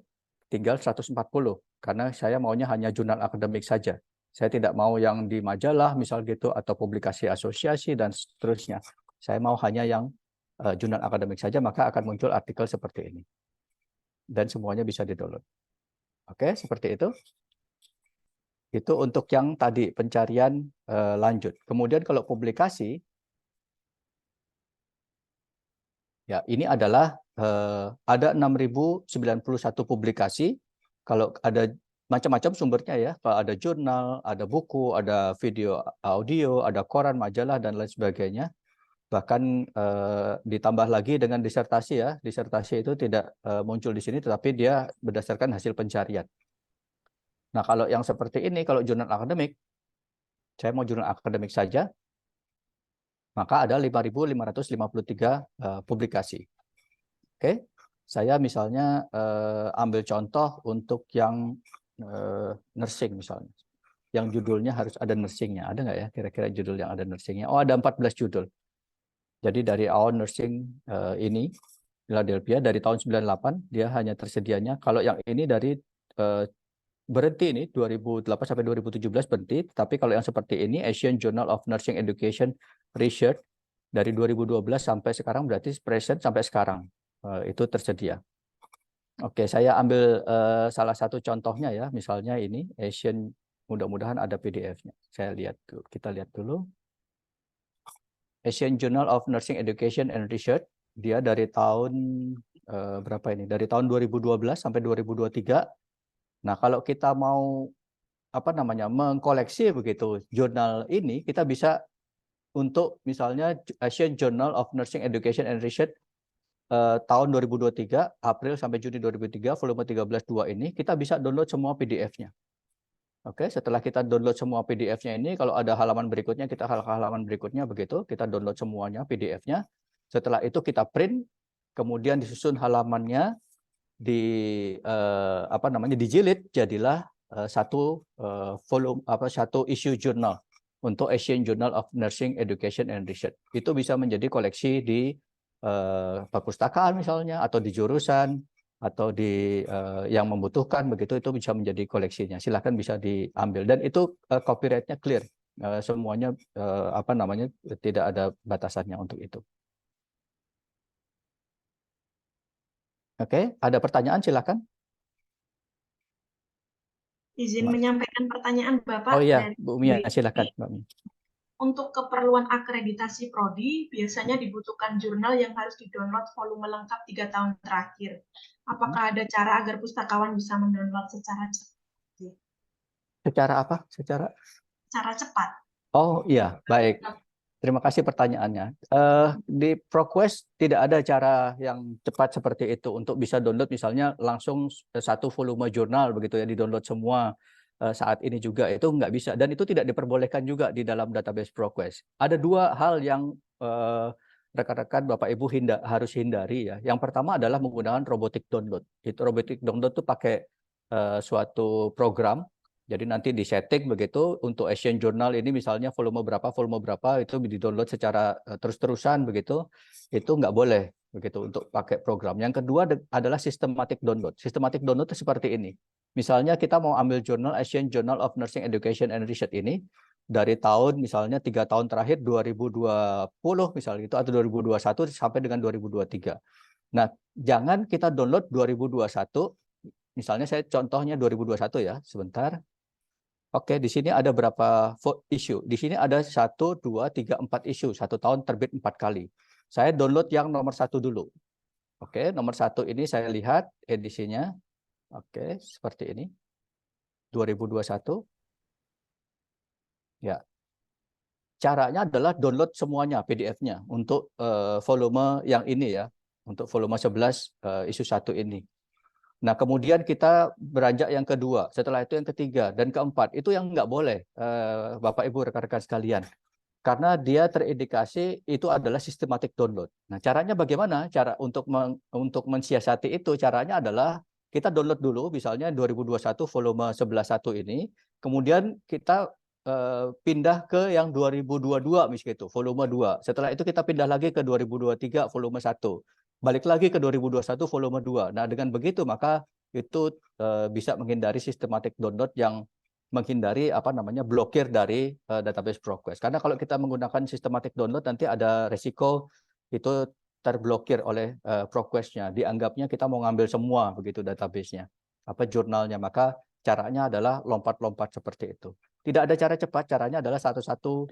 tinggal 140. Karena saya maunya hanya jurnal akademik saja. Saya tidak mau yang di majalah, misal gitu, atau publikasi asosiasi, dan seterusnya. Saya mau hanya yang jurnal akademik saja, maka akan muncul artikel seperti ini. Dan semuanya bisa di-download. Oke, seperti itu. Itu untuk yang tadi, pencarian lanjut. Kemudian kalau publikasi, ya, ini adalah ada 6.091 publikasi. Kalau ada macam-macam sumbernya ya, kalau ada jurnal, ada buku, ada video audio, ada koran, majalah, dan lain sebagainya. Bahkan ditambah lagi dengan disertasi ya. Disertasi itu tidak muncul di sini, tetapi dia berdasarkan hasil pencarian. Nah, kalau yang seperti ini, kalau jurnal akademik, saya mau jurnal akademik saja, maka ada 5.553 publikasi. Oke, saya misalnya ambil contoh untuk yang nursing misalnya. Yang judulnya harus ada nursingnya. Ada nggak ya kira-kira judul yang ada nursingnya? Oh, ada 14 judul. Jadi dari awal nursing ini, Philadelphia, dari tahun 98, dia hanya tersedianya. Kalau yang ini dari berhenti ini 2008 sampai 2017 berhenti, tapi kalau yang seperti ini Asian Journal of Nursing Education Research dari 2012 sampai sekarang berarti present sampai sekarang itu tersedia. Oke, saya ambil salah satu contohnya ya, misalnya ini Asian, mudah-mudahan ada PDF-nya. Saya lihat dulu, kita lihat dulu. Asian Journal of Nursing Education and Research, dia dari tahun berapa ini? Dari tahun 2012 sampai 2023. Nah, kalau kita mau apa namanya mengkoleksi begitu jurnal ini, kita bisa untuk misalnya Asian Journal of Nursing Education and Research tahun 2023 April sampai Juni 2003 volume 13.2 ini kita bisa download semua PDF-nya. Oke, setelah kita download semua PDF-nya ini, kalau ada halaman berikutnya, kita halaman berikutnya begitu, kita download semuanya PDF-nya. Setelah itu kita print, kemudian disusun halamannya dijilid, jadilah satu issue jurnal untuk Asian Journal of Nursing Education and Research. Itu bisa menjadi koleksi di perpustakaan misalnya, atau di jurusan, atau di yang membutuhkan begitu, itu bisa menjadi koleksinya. Silahkan bisa diambil, dan itu copyright-nya clear, semuanya tidak ada batasannya untuk itu. Oke, ada pertanyaan silakan. Izin menyampaikan pertanyaan Bapak Oh iya, dari Bu Mia, BPI. silakan, Mbak Mia. Untuk keperluan akreditasi prodi, biasanya dibutuhkan jurnal yang harus didownload volume lengkap 3 tahun terakhir. Apakah ada cara agar pustakawan bisa mendownload secara cepat? Secara apa? Secara cepat. Oh iya, baik. Terima kasih pertanyaannya. Di ProQuest tidak ada cara yang cepat seperti itu untuk bisa download misalnya langsung satu volume jurnal begitu ya, di-download semua saat ini juga, itu nggak bisa, dan itu tidak diperbolehkan juga di dalam database ProQuest. Ada dua hal yang rekan-rekan Bapak Ibu harus hindari ya. Yang pertama adalah menggunakan robotic download. Itu robotic download itu pakai suatu program. Jadi nanti di setting begitu untuk Asian Journal ini misalnya volume berapa itu di-download secara terus-terusan begitu, itu nggak boleh begitu untuk pakai program. Yang kedua adalah systematic download. Systematic download itu seperti ini. Misalnya kita mau ambil jurnal Asian Journal of Nursing Education and Research ini dari tahun misalnya 3 tahun terakhir 2020 misalnya itu, atau 2021 sampai dengan 2023. Nah, jangan kita download 2021. Misalnya saya contohnya 2021 ya, sebentar. Oke, di sini ada berapa isu? Di sini ada 1, 2, 3, 4 isu. 1 tahun terbit 4 kali. Saya download yang nomor 1 dulu. Oke, nomor 1 ini saya lihat edisinya. Oke, seperti ini. 2021. Ya. Caranya adalah download semuanya PDF-nya untuk volume yang ini ya. Untuk volume 11 isu 1 ini. Nah, kemudian kita beranjak yang kedua, setelah itu yang ketiga, dan keempat. Itu yang nggak boleh, Bapak Ibu rekan-rekan sekalian. Karena dia terindikasi itu adalah systematic download. Nah, caranya bagaimana? Cara untuk mensiasati itu, caranya adalah kita download dulu, misalnya 2021 volume 11.1 ini, kemudian kita pindah ke yang 2022, misalnya itu, volume 2. Setelah itu kita pindah lagi ke 2023 volume 1. Balik lagi ke 2021 volume 2. Nah, dengan begitu maka itu bisa menghindari systematic download yang menghindari blokir dari database ProQuest. Karena kalau kita menggunakan systematic download nanti ada resiko itu terblokir oleh ProQuest-nya. Dianggapnya kita mau ngambil semua begitu database-nya, jurnalnya. Maka caranya adalah lompat-lompat seperti itu. Tidak ada cara cepat, caranya adalah satu-satu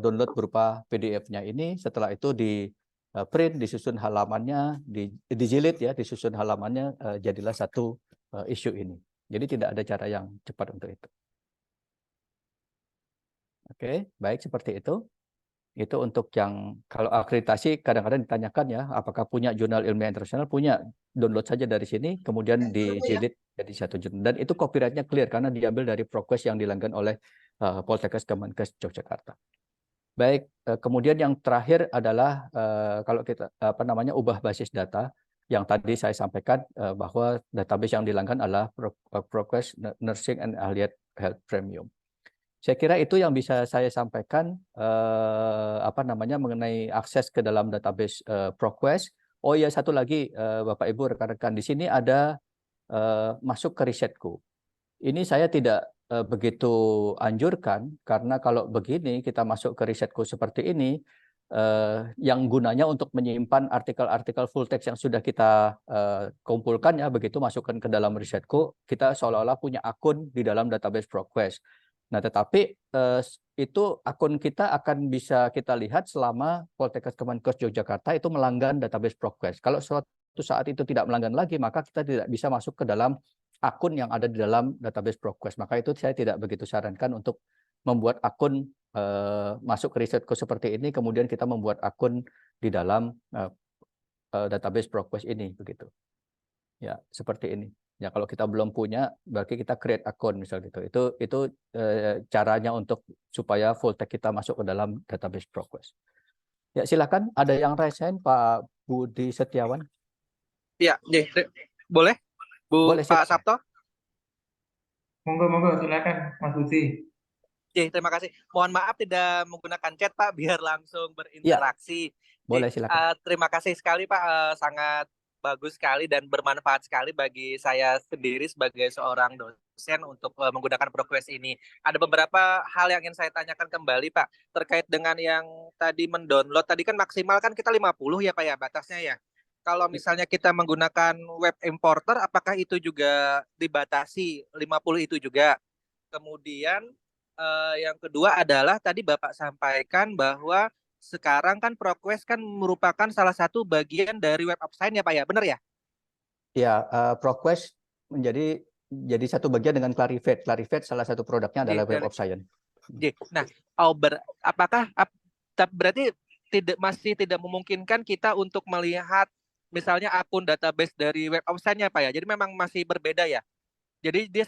download berupa PDF-nya ini, setelah itu di print, disusun halamannya, dijilid ya, disusun halamannya, jadilah satu isu ini. Jadi tidak ada cara yang cepat untuk itu. Oke, baik, seperti itu. Itu untuk yang kalau akreditasi kadang-kadang ditanyakan ya, apakah punya jurnal ilmiah internasional? Punya, download saja dari sini, kemudian dijilid jadi satu jurnal. Dan itu copyright-nya clear karena diambil dari ProQuest yang dilanggan oleh Poltekkes Kemenkes Yogyakarta. Baik, kemudian yang terakhir adalah kalau kita ubah basis data yang tadi saya sampaikan bahwa database yang dilanggan adalah ProQuest Nursing and Allied Health Premium. Saya kira itu yang bisa saya sampaikan mengenai akses ke dalam database ProQuest. Oh iya, satu lagi Bapak Ibu rekan-rekan, di sini ada masuk ke risetku. Ini saya tidak begitu anjurkan karena kalau begini kita masuk ke risetku seperti ini yang gunanya untuk menyimpan artikel-artikel full text yang sudah kita kumpulkan ya, begitu masukkan ke dalam risetku, kita seolah-olah punya akun di dalam database ProQuest. Nah, tetapi itu akun kita akan bisa kita lihat selama Poltekkes Kemenkes Yogyakarta itu melanggan database ProQuest. Kalau suatu saat itu tidak melanggan lagi, maka kita tidak bisa masuk ke dalam akun yang ada di dalam database ProQuest. Maka itu saya tidak begitu sarankan untuk membuat akun masuk ke risetku seperti ini, kemudian kita membuat akun di dalam database ProQuest ini, begitu. Ya, seperti ini. Ya, kalau kita belum punya, berarti kita create akun misal gitu. Itu caranya untuk supaya full text kita masuk ke dalam database ProQuest. Ya, silakan. Ada yang raise hand, Pak Budi Setiawan? Iya, boleh, Boleh, Pak silakan. Sabto? Monggo, silakan, Mas Budi. Terima kasih. Mohon maaf tidak menggunakan chat, Pak, biar langsung berinteraksi. Boleh, silakan. Terima kasih sekali, Pak. Sangat bagus sekali dan bermanfaat sekali bagi saya sendiri sebagai seorang dosen untuk menggunakan ProQuest ini. Ada beberapa hal yang ingin saya tanyakan kembali, Pak, terkait dengan yang tadi mendownload. Tadi kan maksimal kan kita 50 ya, Pak, ya, batasnya ya. Kalau misalnya kita menggunakan web importer, apakah itu juga dibatasi 50 itu juga? Kemudian yang kedua adalah tadi Bapak sampaikan bahwa sekarang kan ProQuest kan merupakan salah satu bagian dari Web of Science ya Pak ya, benar ya? Ya, ProQuest jadi satu bagian dengan Clarivate. Clarivate salah satu produknya adalah Web of Science. Nah, apakah berarti masih tidak memungkinkan kita untuk melihat misalnya akun database dari Web of Science ya Pak ya? Jadi memang masih berbeda ya? Jadi dia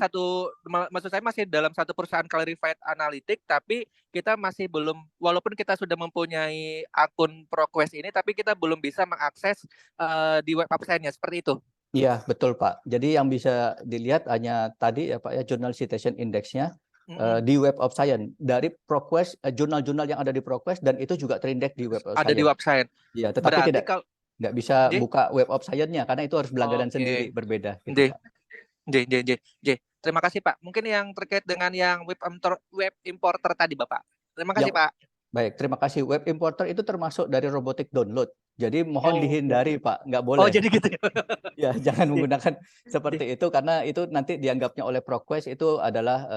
maksud saya masih dalam satu perusahaan Clarified Analytics, tapi kita masih belum, walaupun kita sudah mempunyai akun ProQuest ini, tapi kita belum bisa mengakses di web website-nya, seperti itu. Iya, betul Pak. Jadi yang bisa dilihat hanya tadi ya Pak ya, Journal Citation Index-nya di Web of Science. Dari ProQuest, jurnal-jurnal yang ada di ProQuest, dan itu juga terindeks di Web of Science. Ada di website. Iya, tetapi berarti nggak bisa buka Web of Science-nya, karena itu harus berlangganan sendiri, berbeda. Gitu, Pak. Terima kasih Pak. Mungkin yang terkait dengan yang web importer tadi Bapak. Terima kasih Pak. Baik, terima kasih. Web importer itu termasuk dari robotic download. Jadi mohon dihindari Pak, nggak boleh. Oh jadi gitu ya. Ya, jangan menggunakan seperti itu, karena itu nanti dianggapnya oleh ProQuest itu adalah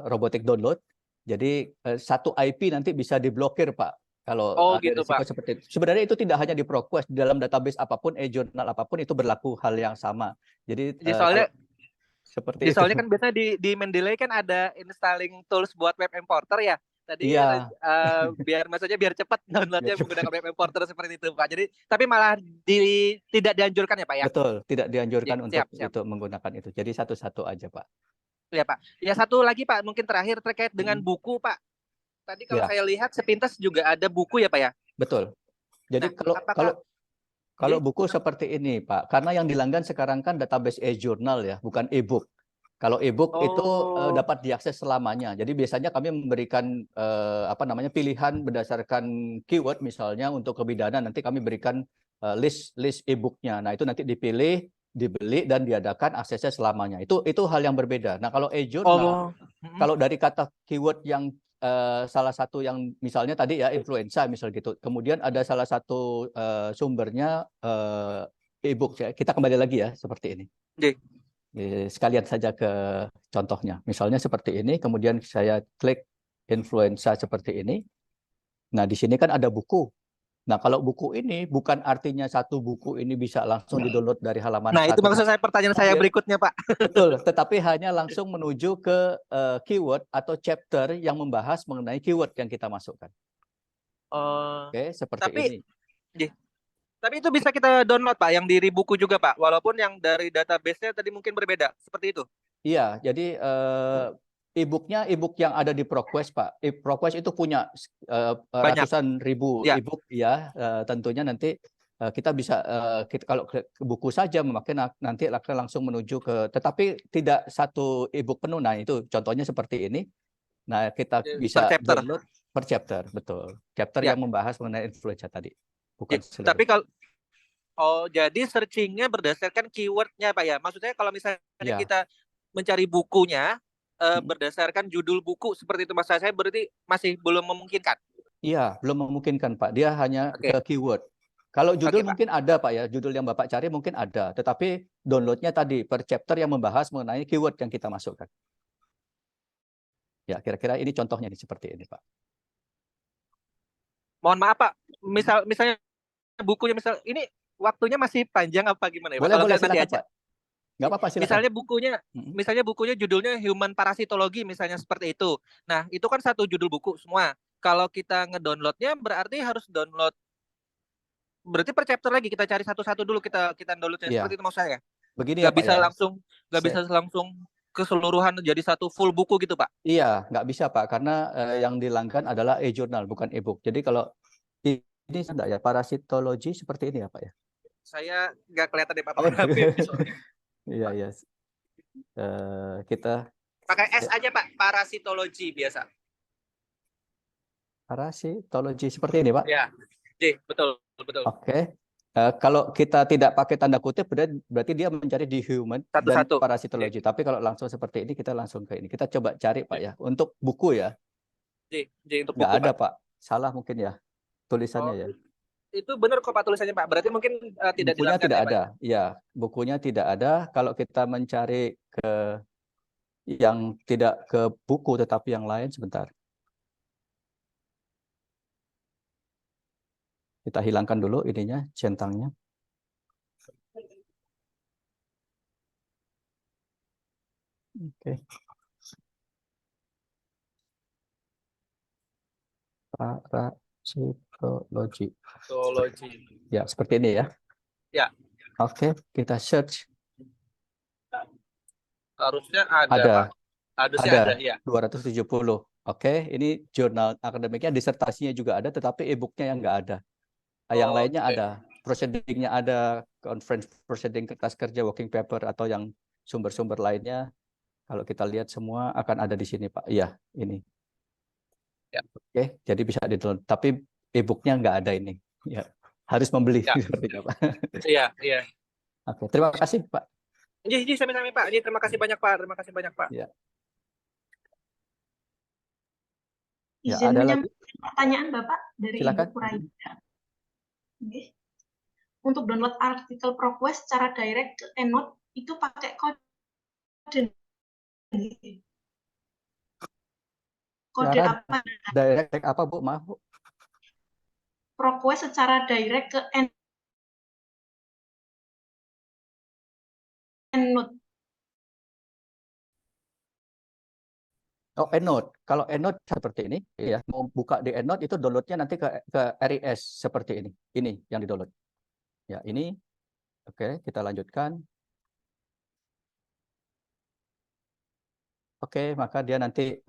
robotic download. Jadi satu IP nanti bisa diblokir Pak. Kalau ada gitu, risiko Pak. seperti itu. Sebenarnya itu tidak hanya di ProQuest, di dalam database apapun, jurnal apapun itu berlaku hal yang sama. Jadi soalnya seperti itu. Soalnya kan biasanya di Mendeley kan ada installing tools buat web importer ya. Tadi Iya. maksudnya biar cepat downloadnya menggunakan web importer seperti itu Pak. Jadi tapi malah tidak dianjurkan ya Pak ya. Betul, tidak dianjurkan Siap. untuk menggunakan itu. Jadi satu-satu aja Pak. Ya Pak. Ya satu lagi Pak, mungkin terakhir terkait dengan buku Pak. Tadi kalau saya lihat sepintas juga ada buku ya Pak ya. Betul. Jadi kalau buku seperti ini Pak, karena yang dilanggan sekarang kan database e-journal ya, bukan e-book. Kalau e-book itu dapat diakses selamanya. Jadi biasanya kami memberikan pilihan berdasarkan keyword, misalnya untuk kebidanan nanti kami berikan list e-booknya. Nah, itu nanti dipilih, dibeli, dan diadakan aksesnya selamanya. Itu hal yang berbeda. Nah, kalau e-journal, kalau dari kata keyword yang salah satu yang misalnya tadi ya influenza misal gitu, kemudian ada salah satu sumbernya e-book ya. Kita kembali lagi ya seperti ini. Sekalian saja ke contohnya. Misalnya seperti ini, kemudian saya klik influenza seperti ini. Nah, di sini kan ada buku. Nah, kalau buku ini bukan artinya satu buku ini bisa langsung di-download dari halaman. Nah, itu maksud saya, pertanyaan saya berikutnya, Pak. Betul, tetapi hanya langsung menuju ke keyword atau chapter yang membahas mengenai keyword yang kita masukkan. Oke, seperti ini. Tapi itu bisa kita download, Pak, yang di buku juga, Pak. Walaupun yang dari database-nya tadi mungkin berbeda, seperti itu. Iya, jadi e-booknya e-book yang ada di ProQuest, Pak. ProQuest itu punya ratusan ribu e-book ya. Tentunya nanti kita bisa kalau ke buku saja memakai nanti akan langsung menuju ke, tetapi tidak satu e-book penuh. Nah, itu contohnya seperti ini. Nah, kita bisa download per chapter, betul. Chapter yang membahas mengenai influenza tadi. Bukan tapi kalau jadi searching-nya berdasarkan keyword-nya, Pak ya. Maksudnya kalau misalnya kita mencari bukunya berdasarkan judul buku seperti itu, maksud saya berarti masih belum memungkinkan. Iya, belum memungkinkan Pak. Dia hanya ke keyword. Kalau judul mungkin ada Pak ya, judul yang Bapak cari mungkin ada, tetapi downloadnya tadi per chapter yang membahas mengenai keyword yang kita masukkan. Ya, kira-kira ini contohnya seperti ini Pak. Mohon maaf Pak, misalnya bukunya ini waktunya masih panjang apa gimana ya? Boleh silakan Pak. Nggak apa-apa, silakan. Misalnya bukunya judulnya Human Parasitology misalnya seperti itu. Nah, itu kan satu judul buku semua. Kalau kita ngedownloadnya berarti harus download. Berarti per chapter lagi kita cari satu-satu dulu kita downloadnya seperti itu maksud saya. Begini ya Nggak Pak bisa ya. langsung keseluruhan jadi satu full buku gitu Pak? Iya, nggak bisa Pak, karena yang dilanggan adalah e-journal, bukan e-book. Jadi kalau ini enggak ya, parasitologi seperti ini ya Pak ya? Saya nggak kelihatan deh Pak Oh, pakai HP soalnya. iya, iya. Kita Pakai S aja Pak, parasitologi biasa. parasitologi seperti ini Pak. Ya, betul. Oke. Kalau kita tidak pakai tanda kutip, berarti dia mencari di human dan Satu-satu. parasitologi. Tapi kalau langsung seperti ini, kita langsung ke ini. Kita coba cari Pak ya. Untuk buku ya, Untuk nggak buku ada Pak. Pak. Salah mungkin ya tulisannya Oh, ya. itu benar kok Pak tulisannya Pak. Berarti mungkin tidak Bukunya dilanggan tidak ya Pak. ada. Ya, bukunya tidak ada. Kalau kita mencari ke yang tidak ke buku tetapi yang lain, sebentar. Kita hilangkan dulu ininya, centangnya. Oke. Parasitologi. Ya, seperti ini ya. Ya. Oke, kita search. Harusnya ada Ada. Pak. Harusnya ada, ya. 270. Oke, ini jurnal akademiknya, disertasinya juga ada, tetapi e-booknya yang nggak ada. Yang lainnya Oke. ada. Proceedingnya ada, conference proceeding, kertas kerja, working paper, atau yang sumber-sumber lainnya. Kalau kita lihat semua akan ada di sini, Pak. Iya, ini. Ya. Oke, jadi bisa di-download. Tapi e-booknya nggak ada ini. Ya, harus membeli Ya. sepertinya, Pak. Iya. Oke, terima kasih, Pak. Iya, sami-sami Pak. Terima kasih banyak Pak. Ya. Izin ada menyampaikan pertanyaan Bapak dari Silakan. Ibu Furaida. Oke. Untuk download artikel ProQuest secara direct ke EndNote itu pakai kode. Kode Secara apa? direct apa, Bu? Maaf, Bu. ProQuest secara direct ke EndNote. Oh, EndNote. Kalau EndNote seperti ini, ya, mau buka di EndNote itu downloadnya nanti ke RIS seperti ini. Ini yang di-download. Ya, ini. Oke, kita lanjutkan. Oke, maka dia nanti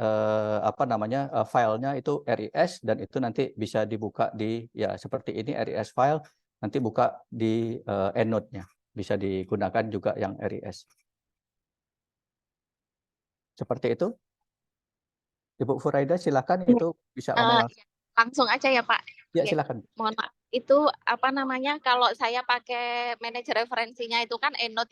filenya itu RIS, dan itu nanti bisa dibuka di, ya, seperti ini RIS file, nanti buka di EndNote-nya. Bisa digunakan juga yang RIS. Seperti itu. Ibu Furaida, silakan, itu bisa ngomong langsung aja ya Pak. Ya, silakan. Mohon maaf. Itu apa namanya, kalau saya pakai manajer referensinya itu kan EndNote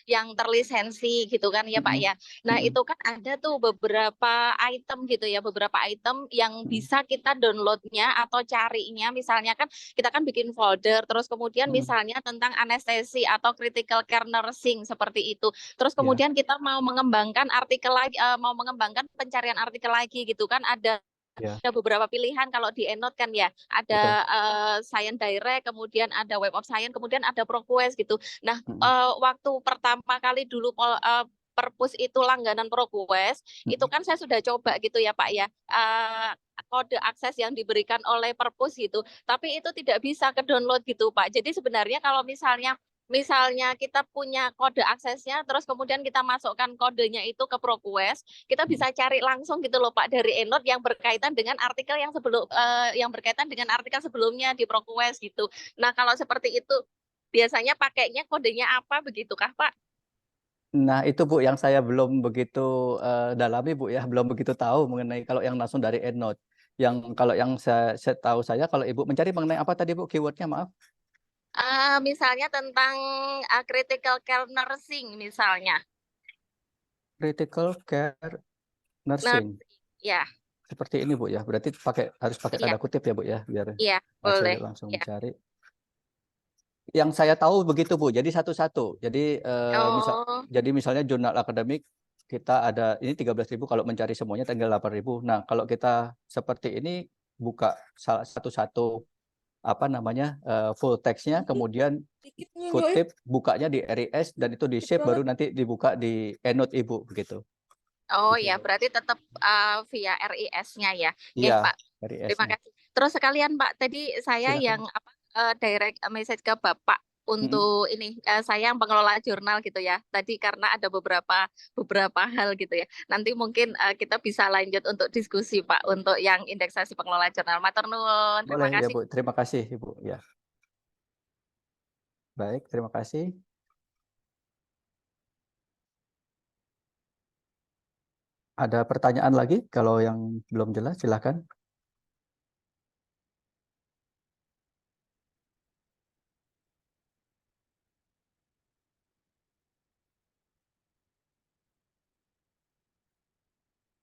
yang terlisensi gitu kan ya Pak ya. Nah, itu kan ada tuh beberapa item gitu ya, beberapa item yang bisa kita downloadnya atau carinya. Misalnya kan kita kan bikin folder, terus kemudian misalnya tentang anestesi atau critical care nursing seperti itu. Terus kemudian kita mau mengembangkan artikel lagi, mau mengembangkan pencarian artikel lagi gitu kan, ada beberapa pilihan kalau di EndNote kan ya, ada Science Direct, kemudian ada Web of Science, kemudian ada ProQuest gitu. Nah, waktu pertama kali dulu Perpus itu langganan ProQuest, itu kan saya sudah coba gitu ya Pak ya, kode akses yang diberikan oleh Perpus gitu, tapi itu tidak bisa ke download gitu Pak. Jadi sebenarnya kalau misalnya kita punya kode aksesnya, terus kemudian kita masukkan kodenya itu ke ProQuest, kita bisa cari langsung gitu loh Pak dari EndNote yang berkaitan dengan artikel yang berkaitan dengan artikel sebelumnya di ProQuest gitu. Nah, kalau seperti itu biasanya pakainya kodenya apa, begitukah Pak? Nah, itu Bu yang saya belum begitu dalami Bu ya, belum begitu tahu mengenai kalau yang langsung dari EndNote. Kalau yang saya tahu kalau Ibu mencari mengenai apa tadi Bu, keywordnya, maaf? Misalnya tentang critical care nursing misalnya. Critical care nursing. Ya. Seperti ini Bu ya. Berarti harus pakai tanda kutip ya Bu ya, biar boleh. saya langsung mencari. Yang saya tahu begitu Bu. Jadi satu-satu. Jadi misalnya jurnal akademik kita ada ini 13.000, kalau mencari semuanya tinggal 8.000. Nah, kalau kita seperti ini buka satu-satu full text-nya, kemudian kutip, bukanya di RIS, dan itu di save, baru nanti dibuka di EndNote Ibu begitu. Oh ya, berarti tetap via RIS-nya ya. Iya, Pak. Terima kasih. Terus sekalian Pak, tadi saya direct message ke Bapak untuk ini saya yang pengelola jurnal gitu ya. Tadi karena ada beberapa hal gitu ya. Nanti mungkin kita bisa lanjut untuk diskusi Pak untuk yang indeksasi pengelola jurnal. Matur nuwun. Terima Boleh ya kasih. Bu, terima kasih Ibu ya. Baik, terima kasih. Ada pertanyaan lagi? Kalau yang belum jelas silakan.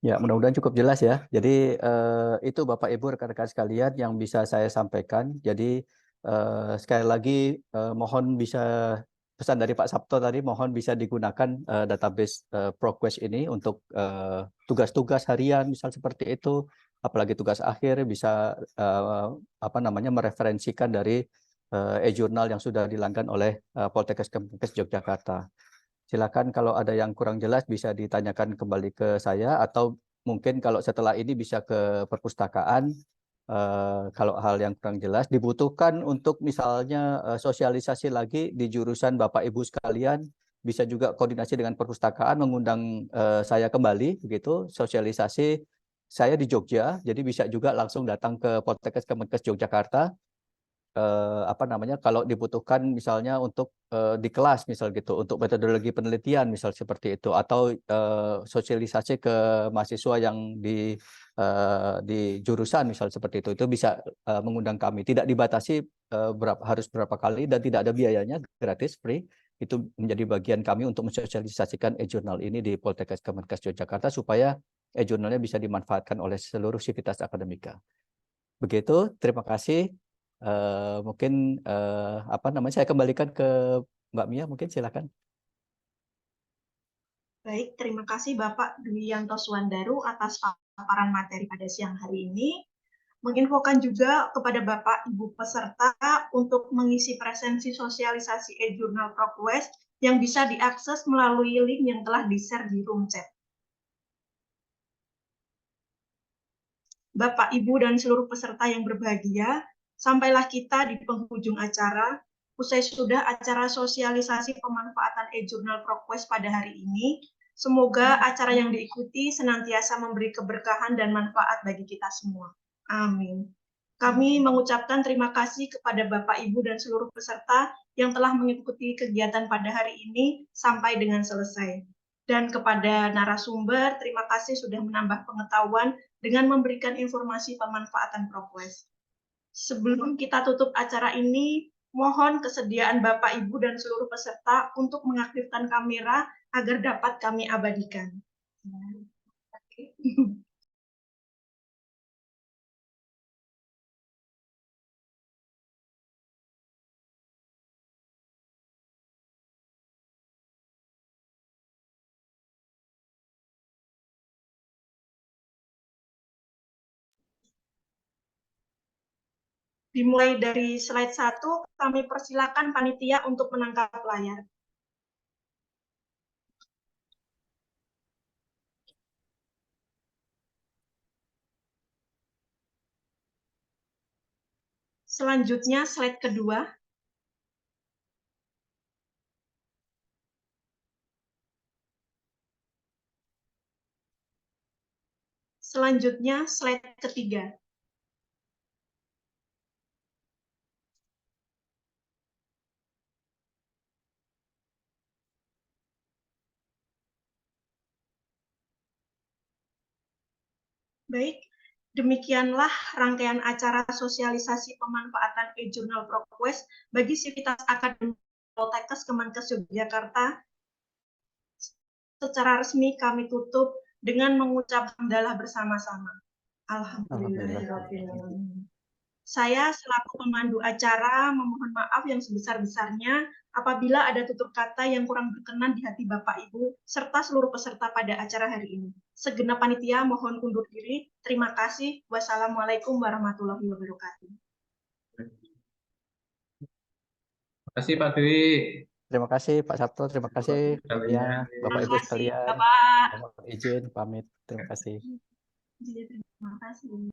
Ya, mudah-mudahan cukup jelas ya. Jadi itu Bapak Ibu rekan-rekan sekalian yang bisa saya sampaikan. Jadi sekali lagi mohon bisa pesan dari Pak Sabto tadi, mohon bisa digunakan database ProQuest ini untuk tugas-tugas harian, misal seperti itu. Apalagi tugas akhir bisa mereferensikan dari e-jurnal yang sudah dilanggan oleh Poltekkes Kemenkes Yogyakarta. Silakan kalau ada yang kurang jelas bisa ditanyakan kembali ke saya atau mungkin kalau setelah ini bisa ke perpustakaan. Kalau hal yang kurang jelas dibutuhkan untuk misalnya sosialisasi lagi di jurusan Bapak Ibu sekalian, bisa juga koordinasi dengan perpustakaan mengundang saya kembali begitu sosialisasi. Saya di Jogja, jadi bisa juga langsung datang ke Poltekkes Kemenkes Yogyakarta. Kalau dibutuhkan misalnya untuk di kelas misal gitu untuk metodologi penelitian misal seperti itu atau sosialisasi ke mahasiswa yang di jurusan misal seperti itu bisa mengundang kami, tidak dibatasi harus berapa kali dan tidak ada biayanya, gratis, free. Itu menjadi bagian kami untuk mensosialisasikan e-jurnal ini di Poltekkes Kemenkes Yogyakarta supaya e-jurnalnya bisa dimanfaatkan oleh seluruh sivitas akademika. Begitu, terima kasih. Mungkin saya kembalikan ke Mbak Mia, mungkin silakan. Baik, terima kasih Bapak Dwi Yanto Suwandaru atas paparan materi pada siang hari ini. Menginfokan juga kepada Bapak Ibu peserta untuk mengisi presensi sosialisasi e-jurnal ProQuest yang bisa diakses melalui link yang telah di-share di room chat. Bapak, Ibu, dan seluruh peserta yang berbahagia, sampailah kita di penghujung acara. Usai sudah acara sosialisasi pemanfaatan e-jurnal ProQuest pada hari ini, semoga acara yang diikuti senantiasa memberi keberkahan dan manfaat bagi kita semua. Amin. Kami mengucapkan terima kasih kepada Bapak, Ibu, dan seluruh peserta yang telah mengikuti kegiatan pada hari ini sampai dengan selesai. Dan kepada narasumber, terima kasih sudah menambah pengetahuan dengan memberikan informasi pemanfaatan ProQuest. Sebelum kita tutup acara ini, mohon kesediaan Bapak, Ibu, dan seluruh peserta untuk mengaktifkan kamera agar dapat kami abadikan. Dimulai dari slide 1, kami persilakan panitia untuk menangkap layar. Selanjutnya, slide kedua. Selanjutnya, slide ketiga. Baik, demikianlah rangkaian acara sosialisasi pemanfaatan e-jurnal ProQuest bagi sivitas akademik Poltekkes Kemenkes Yogyakarta. Secara resmi kami tutup dengan mengucap hamdalah bersama-sama. Alhamdulillahirrahmanirrahim. Saya selaku pemandu acara memohon maaf yang sebesar-besarnya apabila ada tutur kata yang kurang berkenan di hati Bapak Ibu serta seluruh peserta pada acara hari ini. Segenap panitia mohon undur diri. Terima kasih. Wassalamualaikum warahmatullahi wabarakatuh. Terima kasih Pak Dwi. Terima kasih Pak Sabto, terima kasih Sekalian. Bapak Ibu sekalian. Bapak. Mohon izin pamit. Terima kasih. Terima kasih.